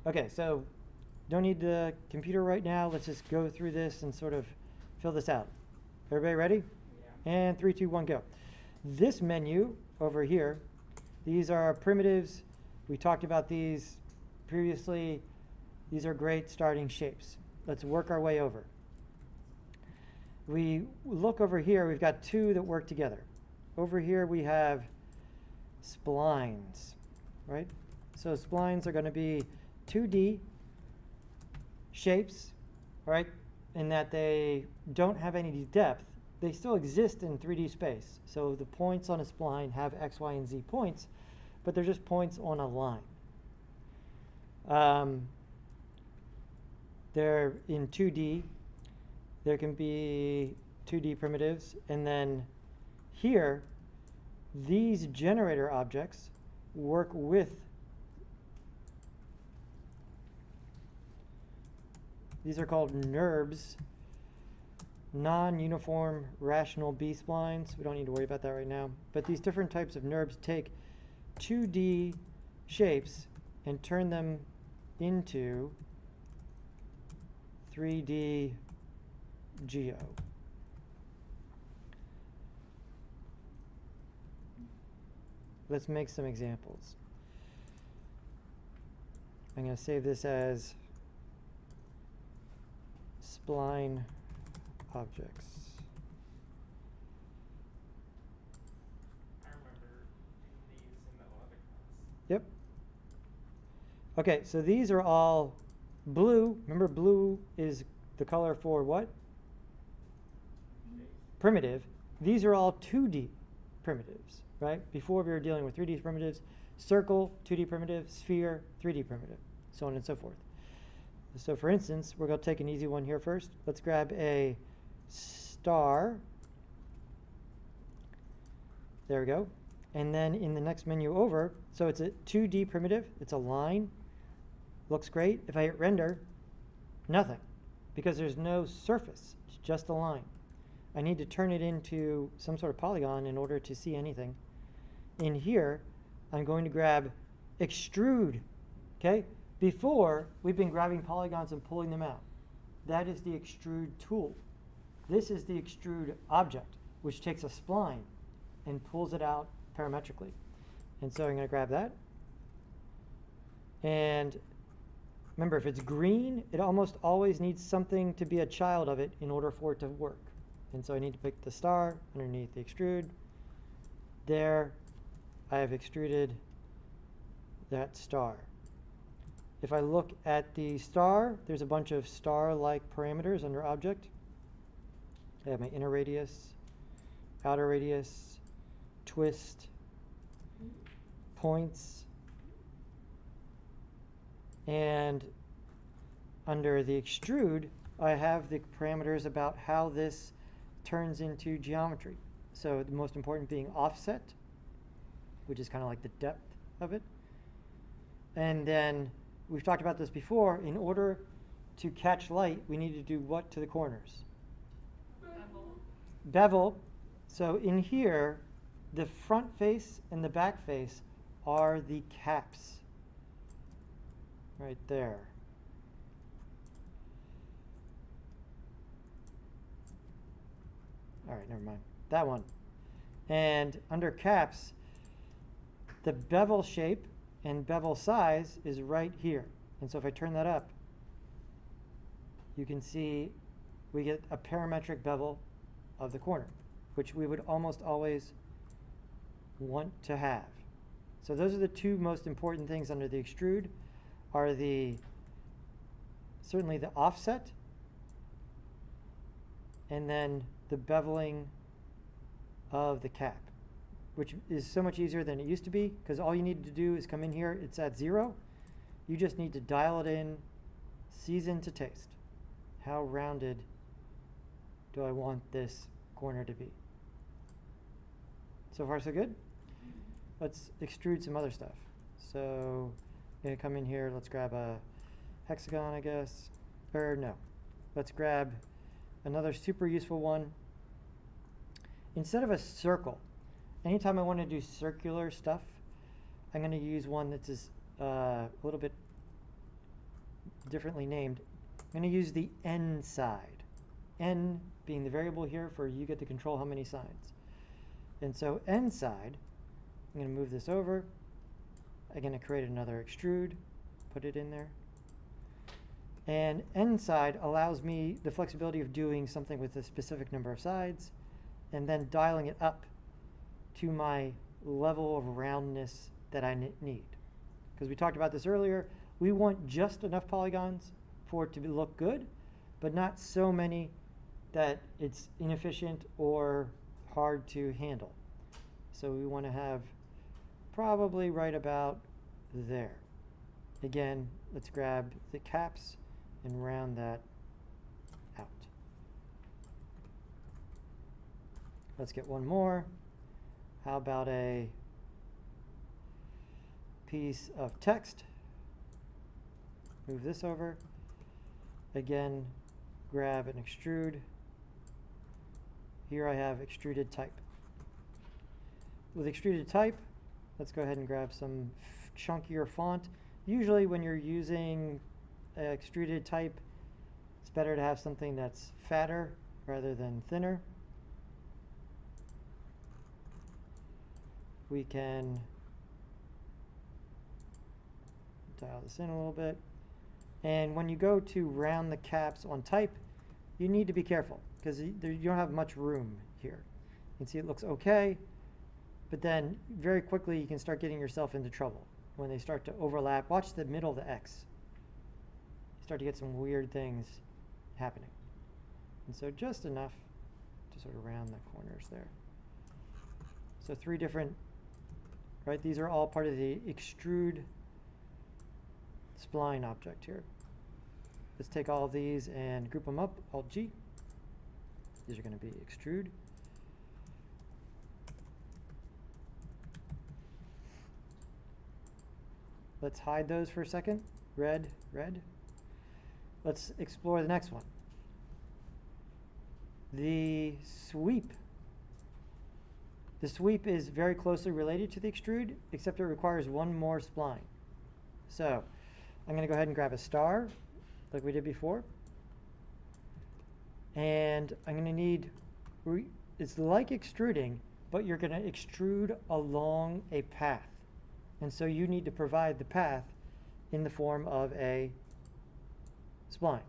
Okay, so don't need the computer right now. Let's just go through this and sort of fill this out. Everybody ready? Yeah. And 3, 2, 1, go. This menu over here, these are primitives. We talked about these previously. These are great starting shapes. Let's work our way over. We look over here, we've got 2 that work together. Over here we have splines, right? So splines are going to be 2D shapes, right? In that they don't have any depth. They still exist in 3D space. So the points on a spline have X, Y, and Z points, but they're just points on a line. They're in 2D. There can be 2D primitives. And then here, these generator objects work with these are called NURBs, non-uniform rational B-splines. We don't need to worry about that right now. But these different types of NURBs take 2D shapes and turn them into 3D geo. Let's make some examples. I'm going to save this as spline objects. I remember doing these in the other class. Yep. Okay, so these are all blue. Remember, blue is the color for what? Primitive. These are all 2D primitives, right? Before we were dealing with 3D primitives. Circle, 2D primitive. Sphere, 3D primitive. So on and so forth. So for instance, we're going to take an easy one here first. Let's grab a star. There we go. And then in the next menu over, so it's a 2D primitive. It's a line. Looks great. If I hit render, nothing. Because there's no surface. It's just a line. I need to turn it into some sort of polygon in order to see anything. In here, I'm going to grab Extrude. Okay? Before, we've been grabbing polygons and pulling them out. That is the Extrude tool. This is the Extrude object, which takes a spline and pulls it out parametrically. And so I'm going to grab that. And remember, if it's green, it almost always needs something to be a child of it in order for it to work. And so I need to pick the star underneath the extrude. There, I have extruded that star. If I look at the star, there's a bunch of star-like parameters under object. I have my inner radius, outer radius, twist, points, and under the extrude, I have the parameters about how this turns into geometry. So the most important being offset, which is kind of like the depth of it. And then we've talked about this before. In order to catch light, we need to do what to the corners? Bevel. Bevel. So in here, the front face and the back face are the caps. Right there. All right, never mind. That one. And under caps, the bevel shape and bevel size is right here. And so if I turn that up, you can see we get a parametric bevel of the corner, which we would almost always want to have. So those are the two most important things under the extrude, are certainly the offset, and then the beveling of the cap, which is so much easier than it used to be, because all you need to do is come in here, it's at 0. You just need to dial it in, season to taste. How rounded do I want this corner to be? So far, so good? Let's extrude some other stuff. So I'm going to come in here, let's grab a hexagon, I guess. Or no, let's grab another super useful one. Instead of a circle, anytime I want to do circular stuff, I'm going to use one that's a little bit differently named. I'm going to use the N side. N being the variable here for you get to control how many sides. And so N side, I'm going to move this over. I'm going to create another extrude, put it in there. And N side allows me the flexibility of doing something with a specific number of sides and then dialing it up to my level of roundness that I need. Because we talked about this earlier, we want just enough polygons for it to look good, but not so many that it's inefficient or hard to handle. So we want to have probably right about there. Again, let's grab the caps and round that out. Let's get one more. How about a piece of text? Move this over. Again, grab an extrude. Here I have extruded type. With extruded type, let's go ahead and grab some chunkier font. Usually when you're using extruded type, it's better to have something that's fatter rather than thinner. We can dial this in a little bit. And when you go to round the caps on type, you need to be careful because you don't have much room here. You can see it looks okay, but then very quickly you can start getting yourself into trouble when they start to overlap. Watch the middle of the X. You start to get some weird things happening. And so just enough to sort of round the corners there. So 3 different, right? These are all part of the extrude spline object here. Let's take all of these and group them up, Alt G. These are going to be extrude. Let's hide those for a second. Red, red. Let's explore the next one. The sweep. The sweep is very closely related to the extrude, except it requires one more spline. So I'm going to go ahead and grab a star, like we did before. And I'm going to need, it's like extruding, but you're going to extrude along a path. And so you need to provide the path in the form of a spline.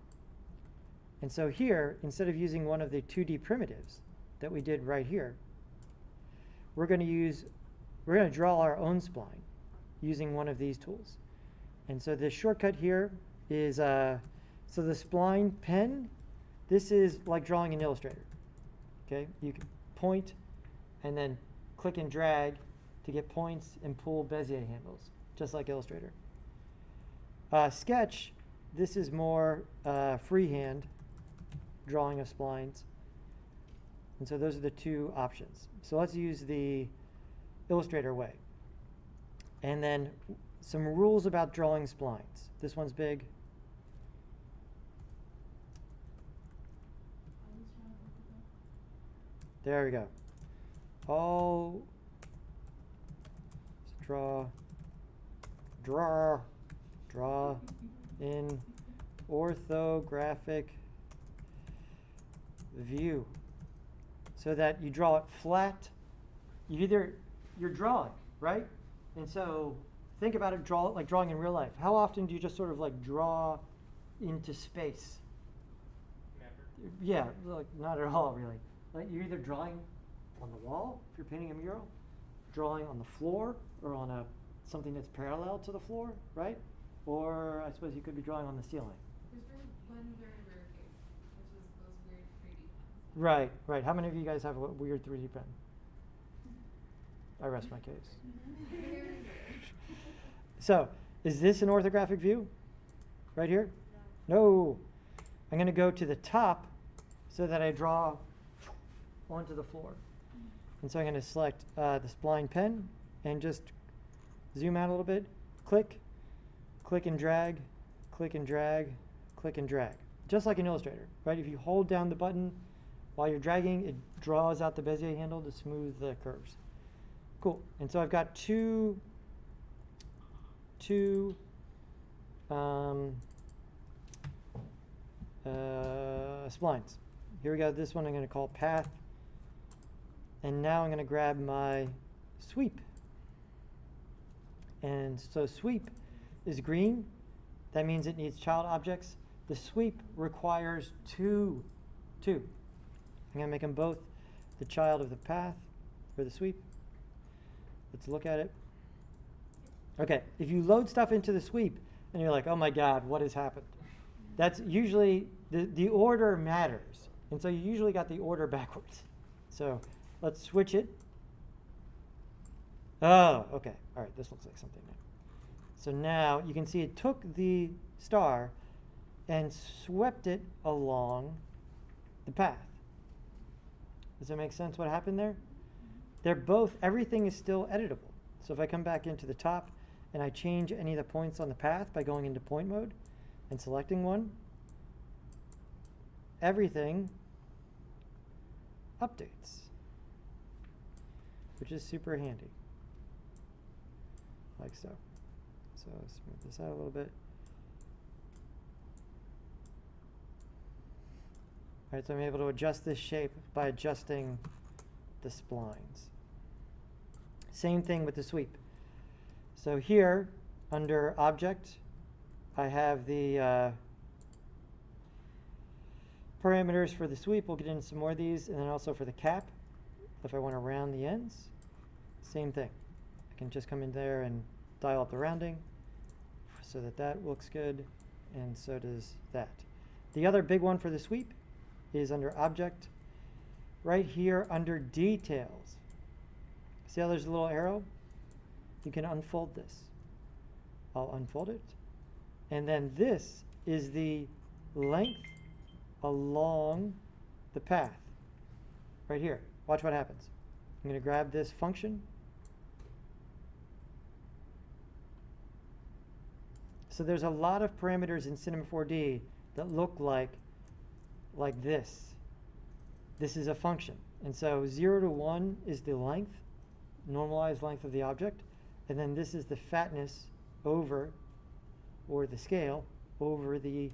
And so here, instead of using one of the 2D primitives that we did right here, we're going to draw our own spline using one of these tools. And so the shortcut here is, so the Spline Pen, this is like drawing in Illustrator. Okay, you can point and then click and drag to get points and pull Bezier handles, just like Illustrator. Sketch, this is more freehand drawing of splines. And so those are the 2 options. So let's use the Illustrator way. And then some rules about drawing splines. This one's big. There we go. All, let's draw in orthographic view, so that you draw it flat. You're drawing, right? And so think about it, draw it like drawing in real life. How often do you just sort of like draw into space? Never. Yeah, like not at all really. Like you're either drawing on the wall if you're painting a mural, drawing on the floor or on something that's parallel to the floor, right? Or I suppose you could be drawing on the ceiling. There's one very rare case, which is those weird 3D pens. Right, right. How many of you guys have a weird 3D pen? I rest my case. Very rare. So, is this an orthographic view? Right here? No. I'm going to go to the top so that I draw onto the floor. And so I'm going to select the Spline Pen and just zoom out a little bit. Click, click and drag, click and drag, click and drag. Just like in Illustrator, right? If you hold down the button while you're dragging, it draws out the Bezier handle to smooth the curves. Cool. And so I've got two splines. Here we go. This one I'm going to call path. And now I'm going to grab my sweep. And so sweep is green. That means it needs child objects. The sweep requires two. I'm going to make them both the child of the path, or the sweep. Let's look at it. Okay, if you load stuff into the sweep and you're like, oh my God, what has happened? That's usually, the order matters. And so you usually got the order backwards. So let's switch it. Oh, okay. All right, this looks like something new. So now you can see it took the star and swept it along the path. Does that make sense what happened there? They're both, everything is still editable. So if I come back into the top and I change any of the points on the path by going into point mode and selecting one, everything updates, which is super handy, like so. So let's move this out a little bit. All right, so I'm able to adjust this shape by adjusting the splines. Same thing with the sweep. So here, under Object, I have the parameters for the sweep. We'll get into some more of these, and then also for the cap, if I want to round the ends, same thing. I can just come in there and dial up the rounding so that that looks good, and so does that. The other big one for the sweep is under Object, right here under Details. See how there's a little arrow? You can unfold this. I'll unfold it. And then this is the length along the path. Right here. Watch what happens. I'm going to grab this function. So there's a lot of parameters in Cinema 4D that look like this. This is a function. And so 0 to 1 is the length, normalized length of the object. And then this is the fatness over, or the scale, over the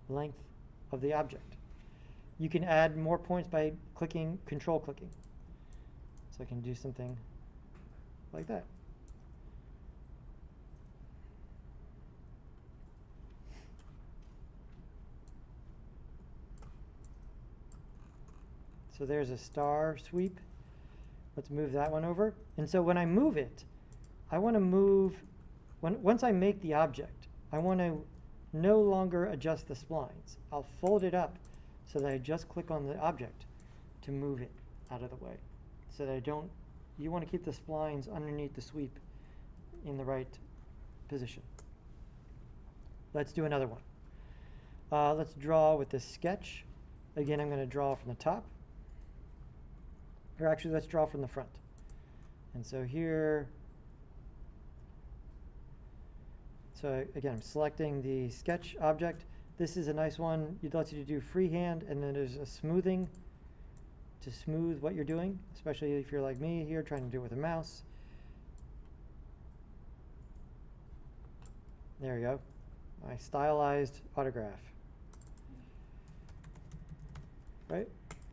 length of the object. You can add more points by clicking, control clicking. So I can do something like that. So there's a star sweep. Let's move that one over. And so when I move it, I want to move, once I make the object, I want to no longer adjust the splines. I'll fold it up so that I just click on the object to move it out of the way. So that I don't, you want to keep the splines underneath the sweep in the right position. Let's do another one. Let's draw with this sketch. Again, I'm going to draw from the top. Or actually, let's draw from the front. And so here, so again, I'm selecting the sketch object. This is a nice one. It lets you do freehand, and then there's a smoothing to smooth what you're doing, especially if you're like me here trying to do it with a mouse. There we go. My stylized autograph. Right?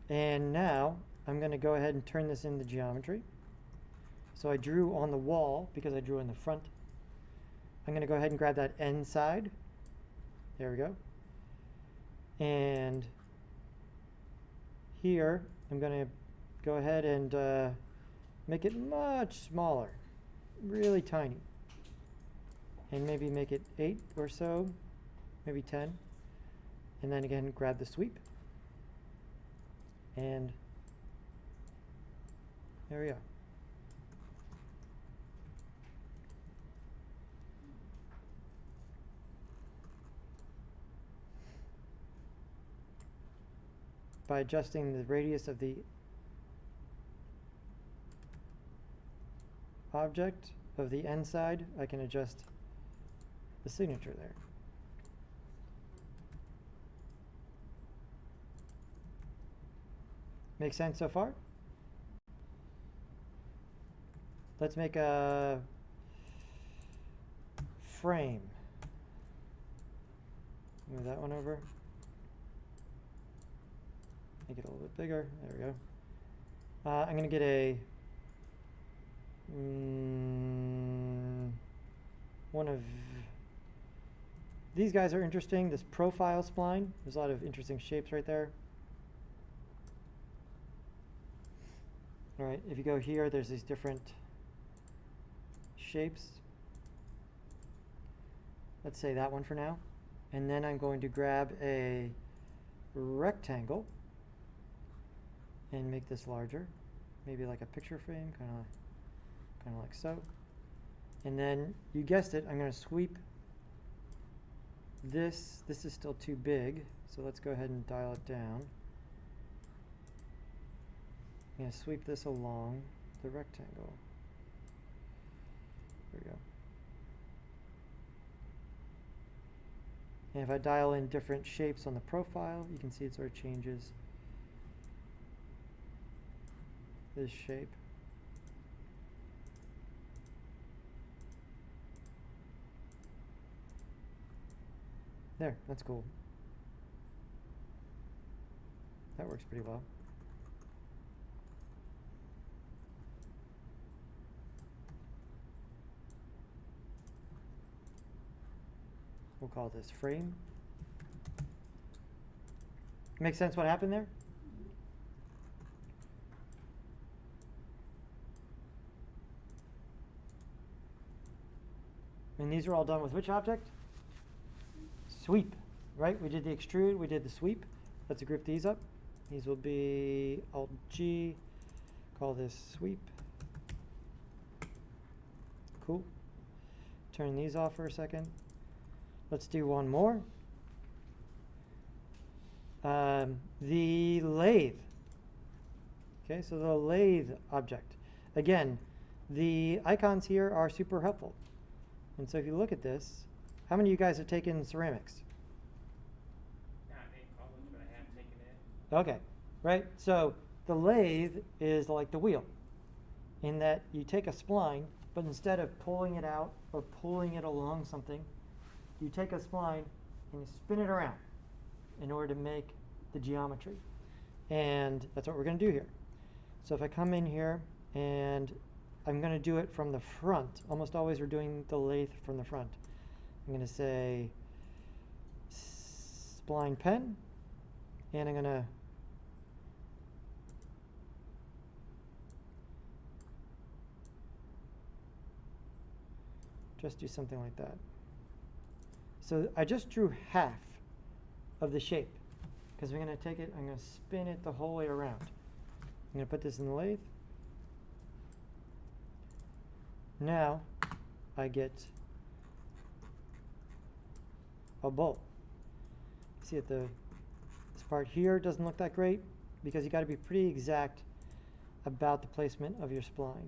And now I'm going to go ahead and turn this into geometry. So I drew on the wall because I drew in the front. I'm going to go ahead and grab that end side. There we go. And here I'm going to go ahead and make it much smaller, really tiny. And maybe make it 8 or so, maybe 10. And then again, grab the sweep. And there we go. By adjusting the radius of the object of the end side, I can adjust the signature there. Make sense so far? Let's make a frame. Move that one over. Make it a little bit bigger. There we go. I'm going to get a one of these guys are interesting. This profile spline. There's a lot of interesting shapes right there. All right, if you go here, there's these different shapes. Let's say that one for now. And then I'm going to grab a rectangle and make this larger. Maybe like a picture frame, kind of like so. And then, you guessed it, I'm going to sweep this. This is still too big, so let's go ahead and dial it down. I'm going to sweep this along the rectangle. There we go. And if I dial in different shapes on the profile, you can see it sort of changes this shape. There, that's cool. That works pretty well. We'll call this frame. Make sense what happened there? And these are all done with which object? Sweep, right? We did the extrude, we did the sweep. Let's group these up. These will be Alt-G, call this sweep. Cool. Turn these off for a second. Let's do one more. The lathe. Okay, so the lathe object. Again, the icons here are super helpful. And so if you look at this, how many of you guys have taken ceramics? Not in college, but I have taken it. Okay, right? So the lathe is like the wheel, in that you take a spline, but instead of pulling it out or pulling it along something, you take a spline and you spin it around in order to make the geometry. And that's what we're going to do here. So if I come in here and I'm going to do it from the front, almost always we're doing the lathe from the front. I'm going to say Spline Pen, and I'm going to just do something like that. So I just drew half of the shape because we're going to take it, I'm going to spin it the whole way around. I'm going to put this in the lathe. Now I get a bolt. See that this part here doesn't look that great because you got to be pretty exact about the placement of your spline.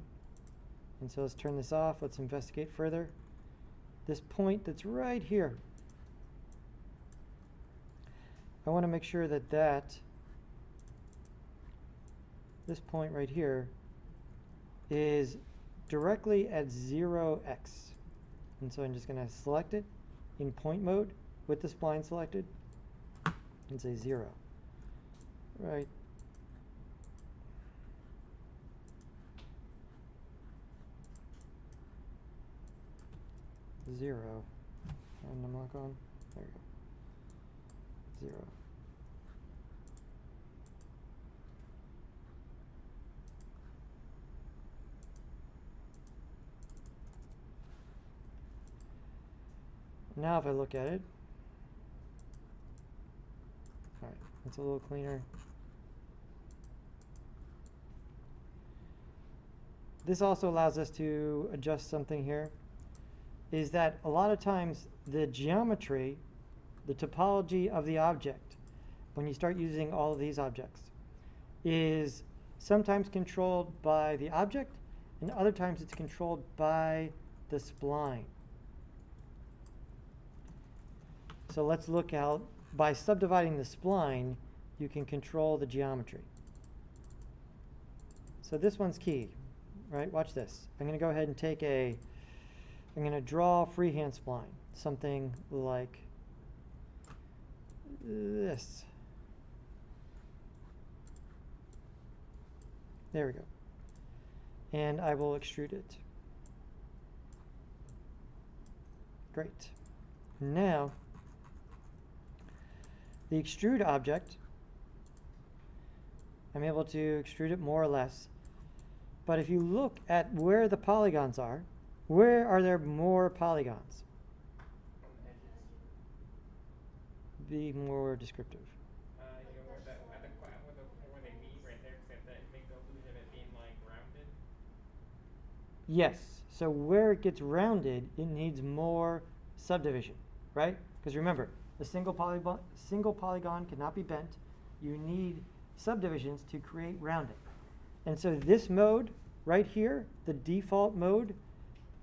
And so let's turn this off. Let's investigate further. This point that's right here, I want to make sure that that this point right here, is directly at 0x. And so I'm just going to select it in point mode with the spline selected and say 0. Right. Zero. Random lock on. There we go. 0. Now if I look at it, all right, it's a little cleaner. This also allows us to adjust something here, is that a lot of times the geometry, the topology of the object, when you start using all of these objects, is sometimes controlled by the object, and other times it's controlled by the spline. So let's look out, by subdividing the spline, you can control the geometry. So this one's key, right? Watch this. I'm going to go ahead and take I'm going to draw a freehand spline, something like this. There we go. And I will extrude it. Great. Now, the extrude object, I'm able to extrude it more or less. But if you look at where the polygons are, where are there more polygons? On the edges. Be more descriptive. You know, where where they meet right there, because that makes the illusion of it being like rounded. Yes. So where it gets rounded, it needs more subdivision, right? Because remember, a single polygon cannot be bent. You need subdivisions to create rounding. And so this mode right here, the default mode,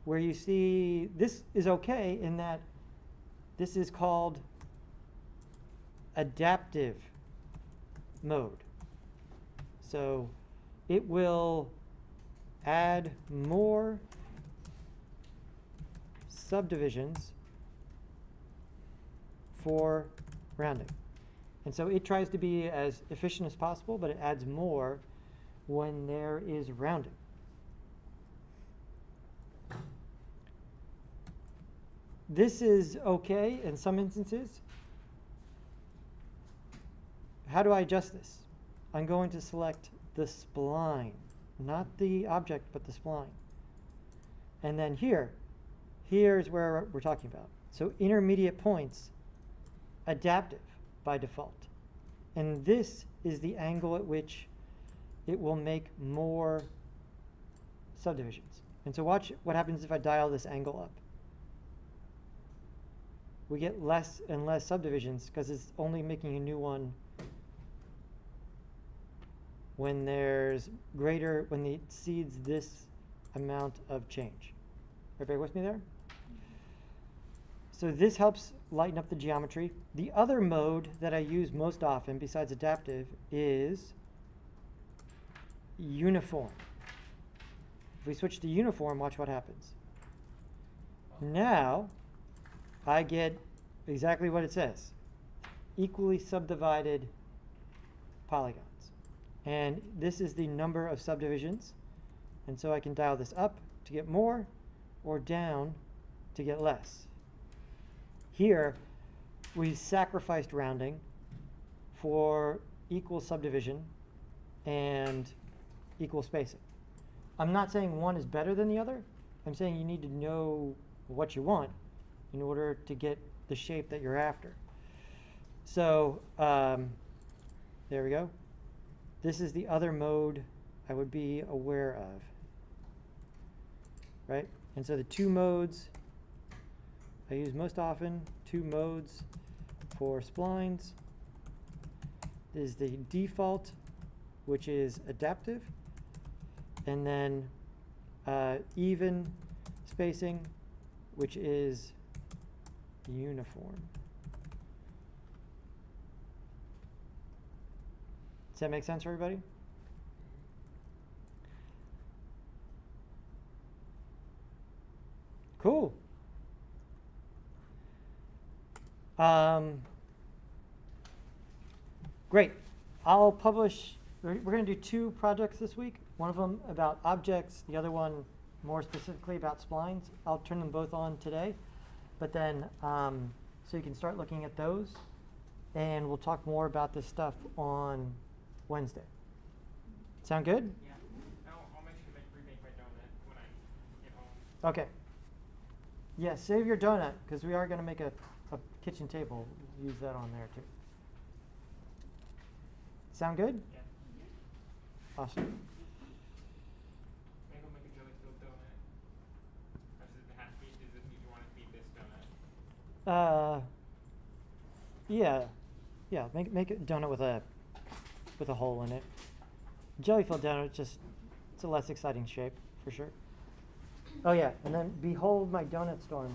where you see this is okay in that this is called adaptive mode. So it will add more subdivisions for rounding. And so it tries to be as efficient as possible, but it adds more when there is rounding. This is okay in some instances. How do I adjust this? I'm going to select the spline, not the object, but the spline. And then here's where we're talking about. So intermediate points, adaptive by default. And this is the angle at which it will make more subdivisions. And so watch what happens if I dial this angle up. We get less and less subdivisions because it's only making a new one when there's greater, when it exceeds this amount of change. Everybody with me there? So this helps lighten up the geometry. The other mode that I use most often besides adaptive is uniform. If we switch to uniform, watch what happens. Now I get exactly what it says. Equally subdivided polygons. And this is the number of subdivisions. And so I can dial this up to get more or down to get less. Here, we've sacrificed rounding for equal subdivision and equal spacing. I'm not saying one is better than the other. I'm saying you need to know what you want in order to get the shape that you're after. So there we go. This is the other mode I would be aware of, right? And so the two modes I use most often, two modes for splines. Is the default, which is adaptive, and then even spacing, which is uniform. Does that make sense for everybody? Great. I'll publish, we're going to do 2 projects this week. One of them about objects, the other one more specifically about splines. I'll turn them both on today. But then, so you can start looking at those. And we'll talk more about this stuff on Wednesday. Sound good? Yeah. I'll make sure to remake my donut when I get home. Okay. Yeah, save your donut, because we are going to make a kitchen table. Use that on there, too. Sound good? Yeah. Awesome. Maybe I'll make a jelly filled donut. Or does it have to be, does it need you want it to be this donut? Yeah. Make a donut with a hole in it. Jelly filled donut, just it's a less exciting shape for sure. Oh yeah, and then behold my donut storm.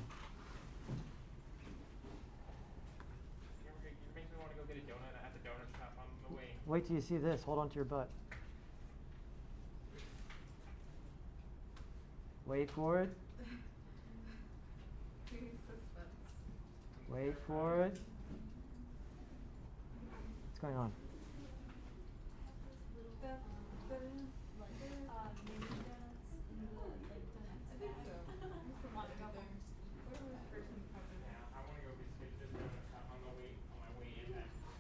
You make me want to go get a donut at the donut shop on the way. Wait till you see this. Hold on to your butt. Wait for it. Wait for it. What's going on? Yeah, I want to go get this donut shop on my way in back to school.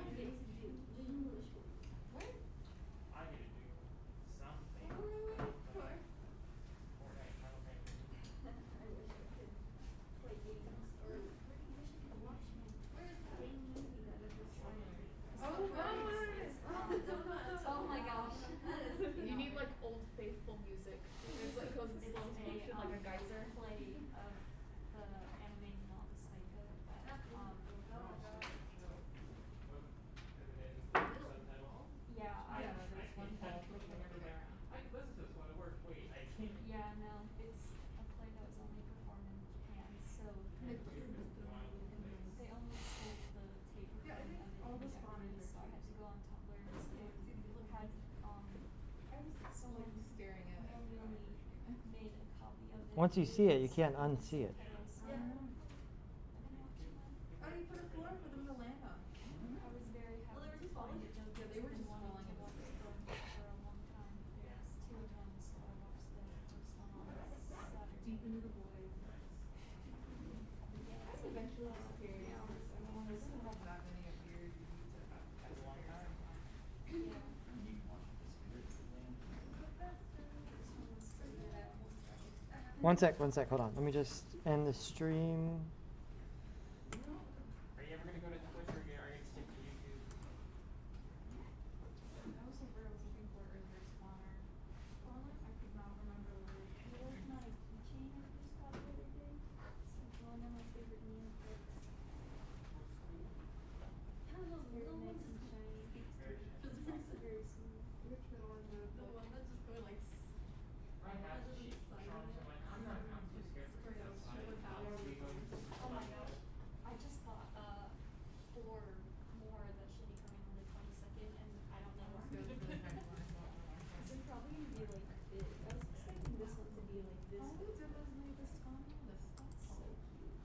I get to do something. Fortnite, Final Fantasy. Oh my gosh. You need like Old Faithful music. It's like goes in slow motion like a geyser. Play of the anime Mob Psycho that Subtitle? yeah, Yeah, there's one called I listen to this while I work. Wait, I can't. yeah, no, it's a play that was only performed in Japan, so they only sold the tape recording of it all in the Japanese, so I had to go on Tumblr and had someone staring at it. manually made a copy of it. Once you see it, you can't unsee it. Oh, you put a floor for them to land on. I was very happy Well, they were to just find falling. it. Joe Yeah, they were just wanted falling to in watch the the film for a long time. There's 2 of them, so I watched the first one on Saturday. Deep into the void. Yeah, Eventually disappeared. I don't have that many of your That's a long time. yeah. One sec, hold on. Let me just end the stream. Are you ever going to go to Twitch or are you going to stick to YouTube? That was somewhere I was looking for earlier, spawner. I could not remember the word. You like my keychain I just got the other day? It's like one of my favorite neonates. Kind of those very nice and shiny. Very shiny. It's also very smooth. Which one? The one that just go like. I have cheap charms. I'm too scared for it. Specular Pass. Oh my gosh. I just bought 4 more that should be coming on the 22nd, and I don't know where I'm Those gonna are put the kind them. of ones I want. They're probably gonna be like big. I was expecting this one to be like this. Oh, big. these are those new Viscon. That's so cute.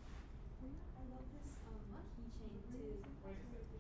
I love this keychain too. Wait a second.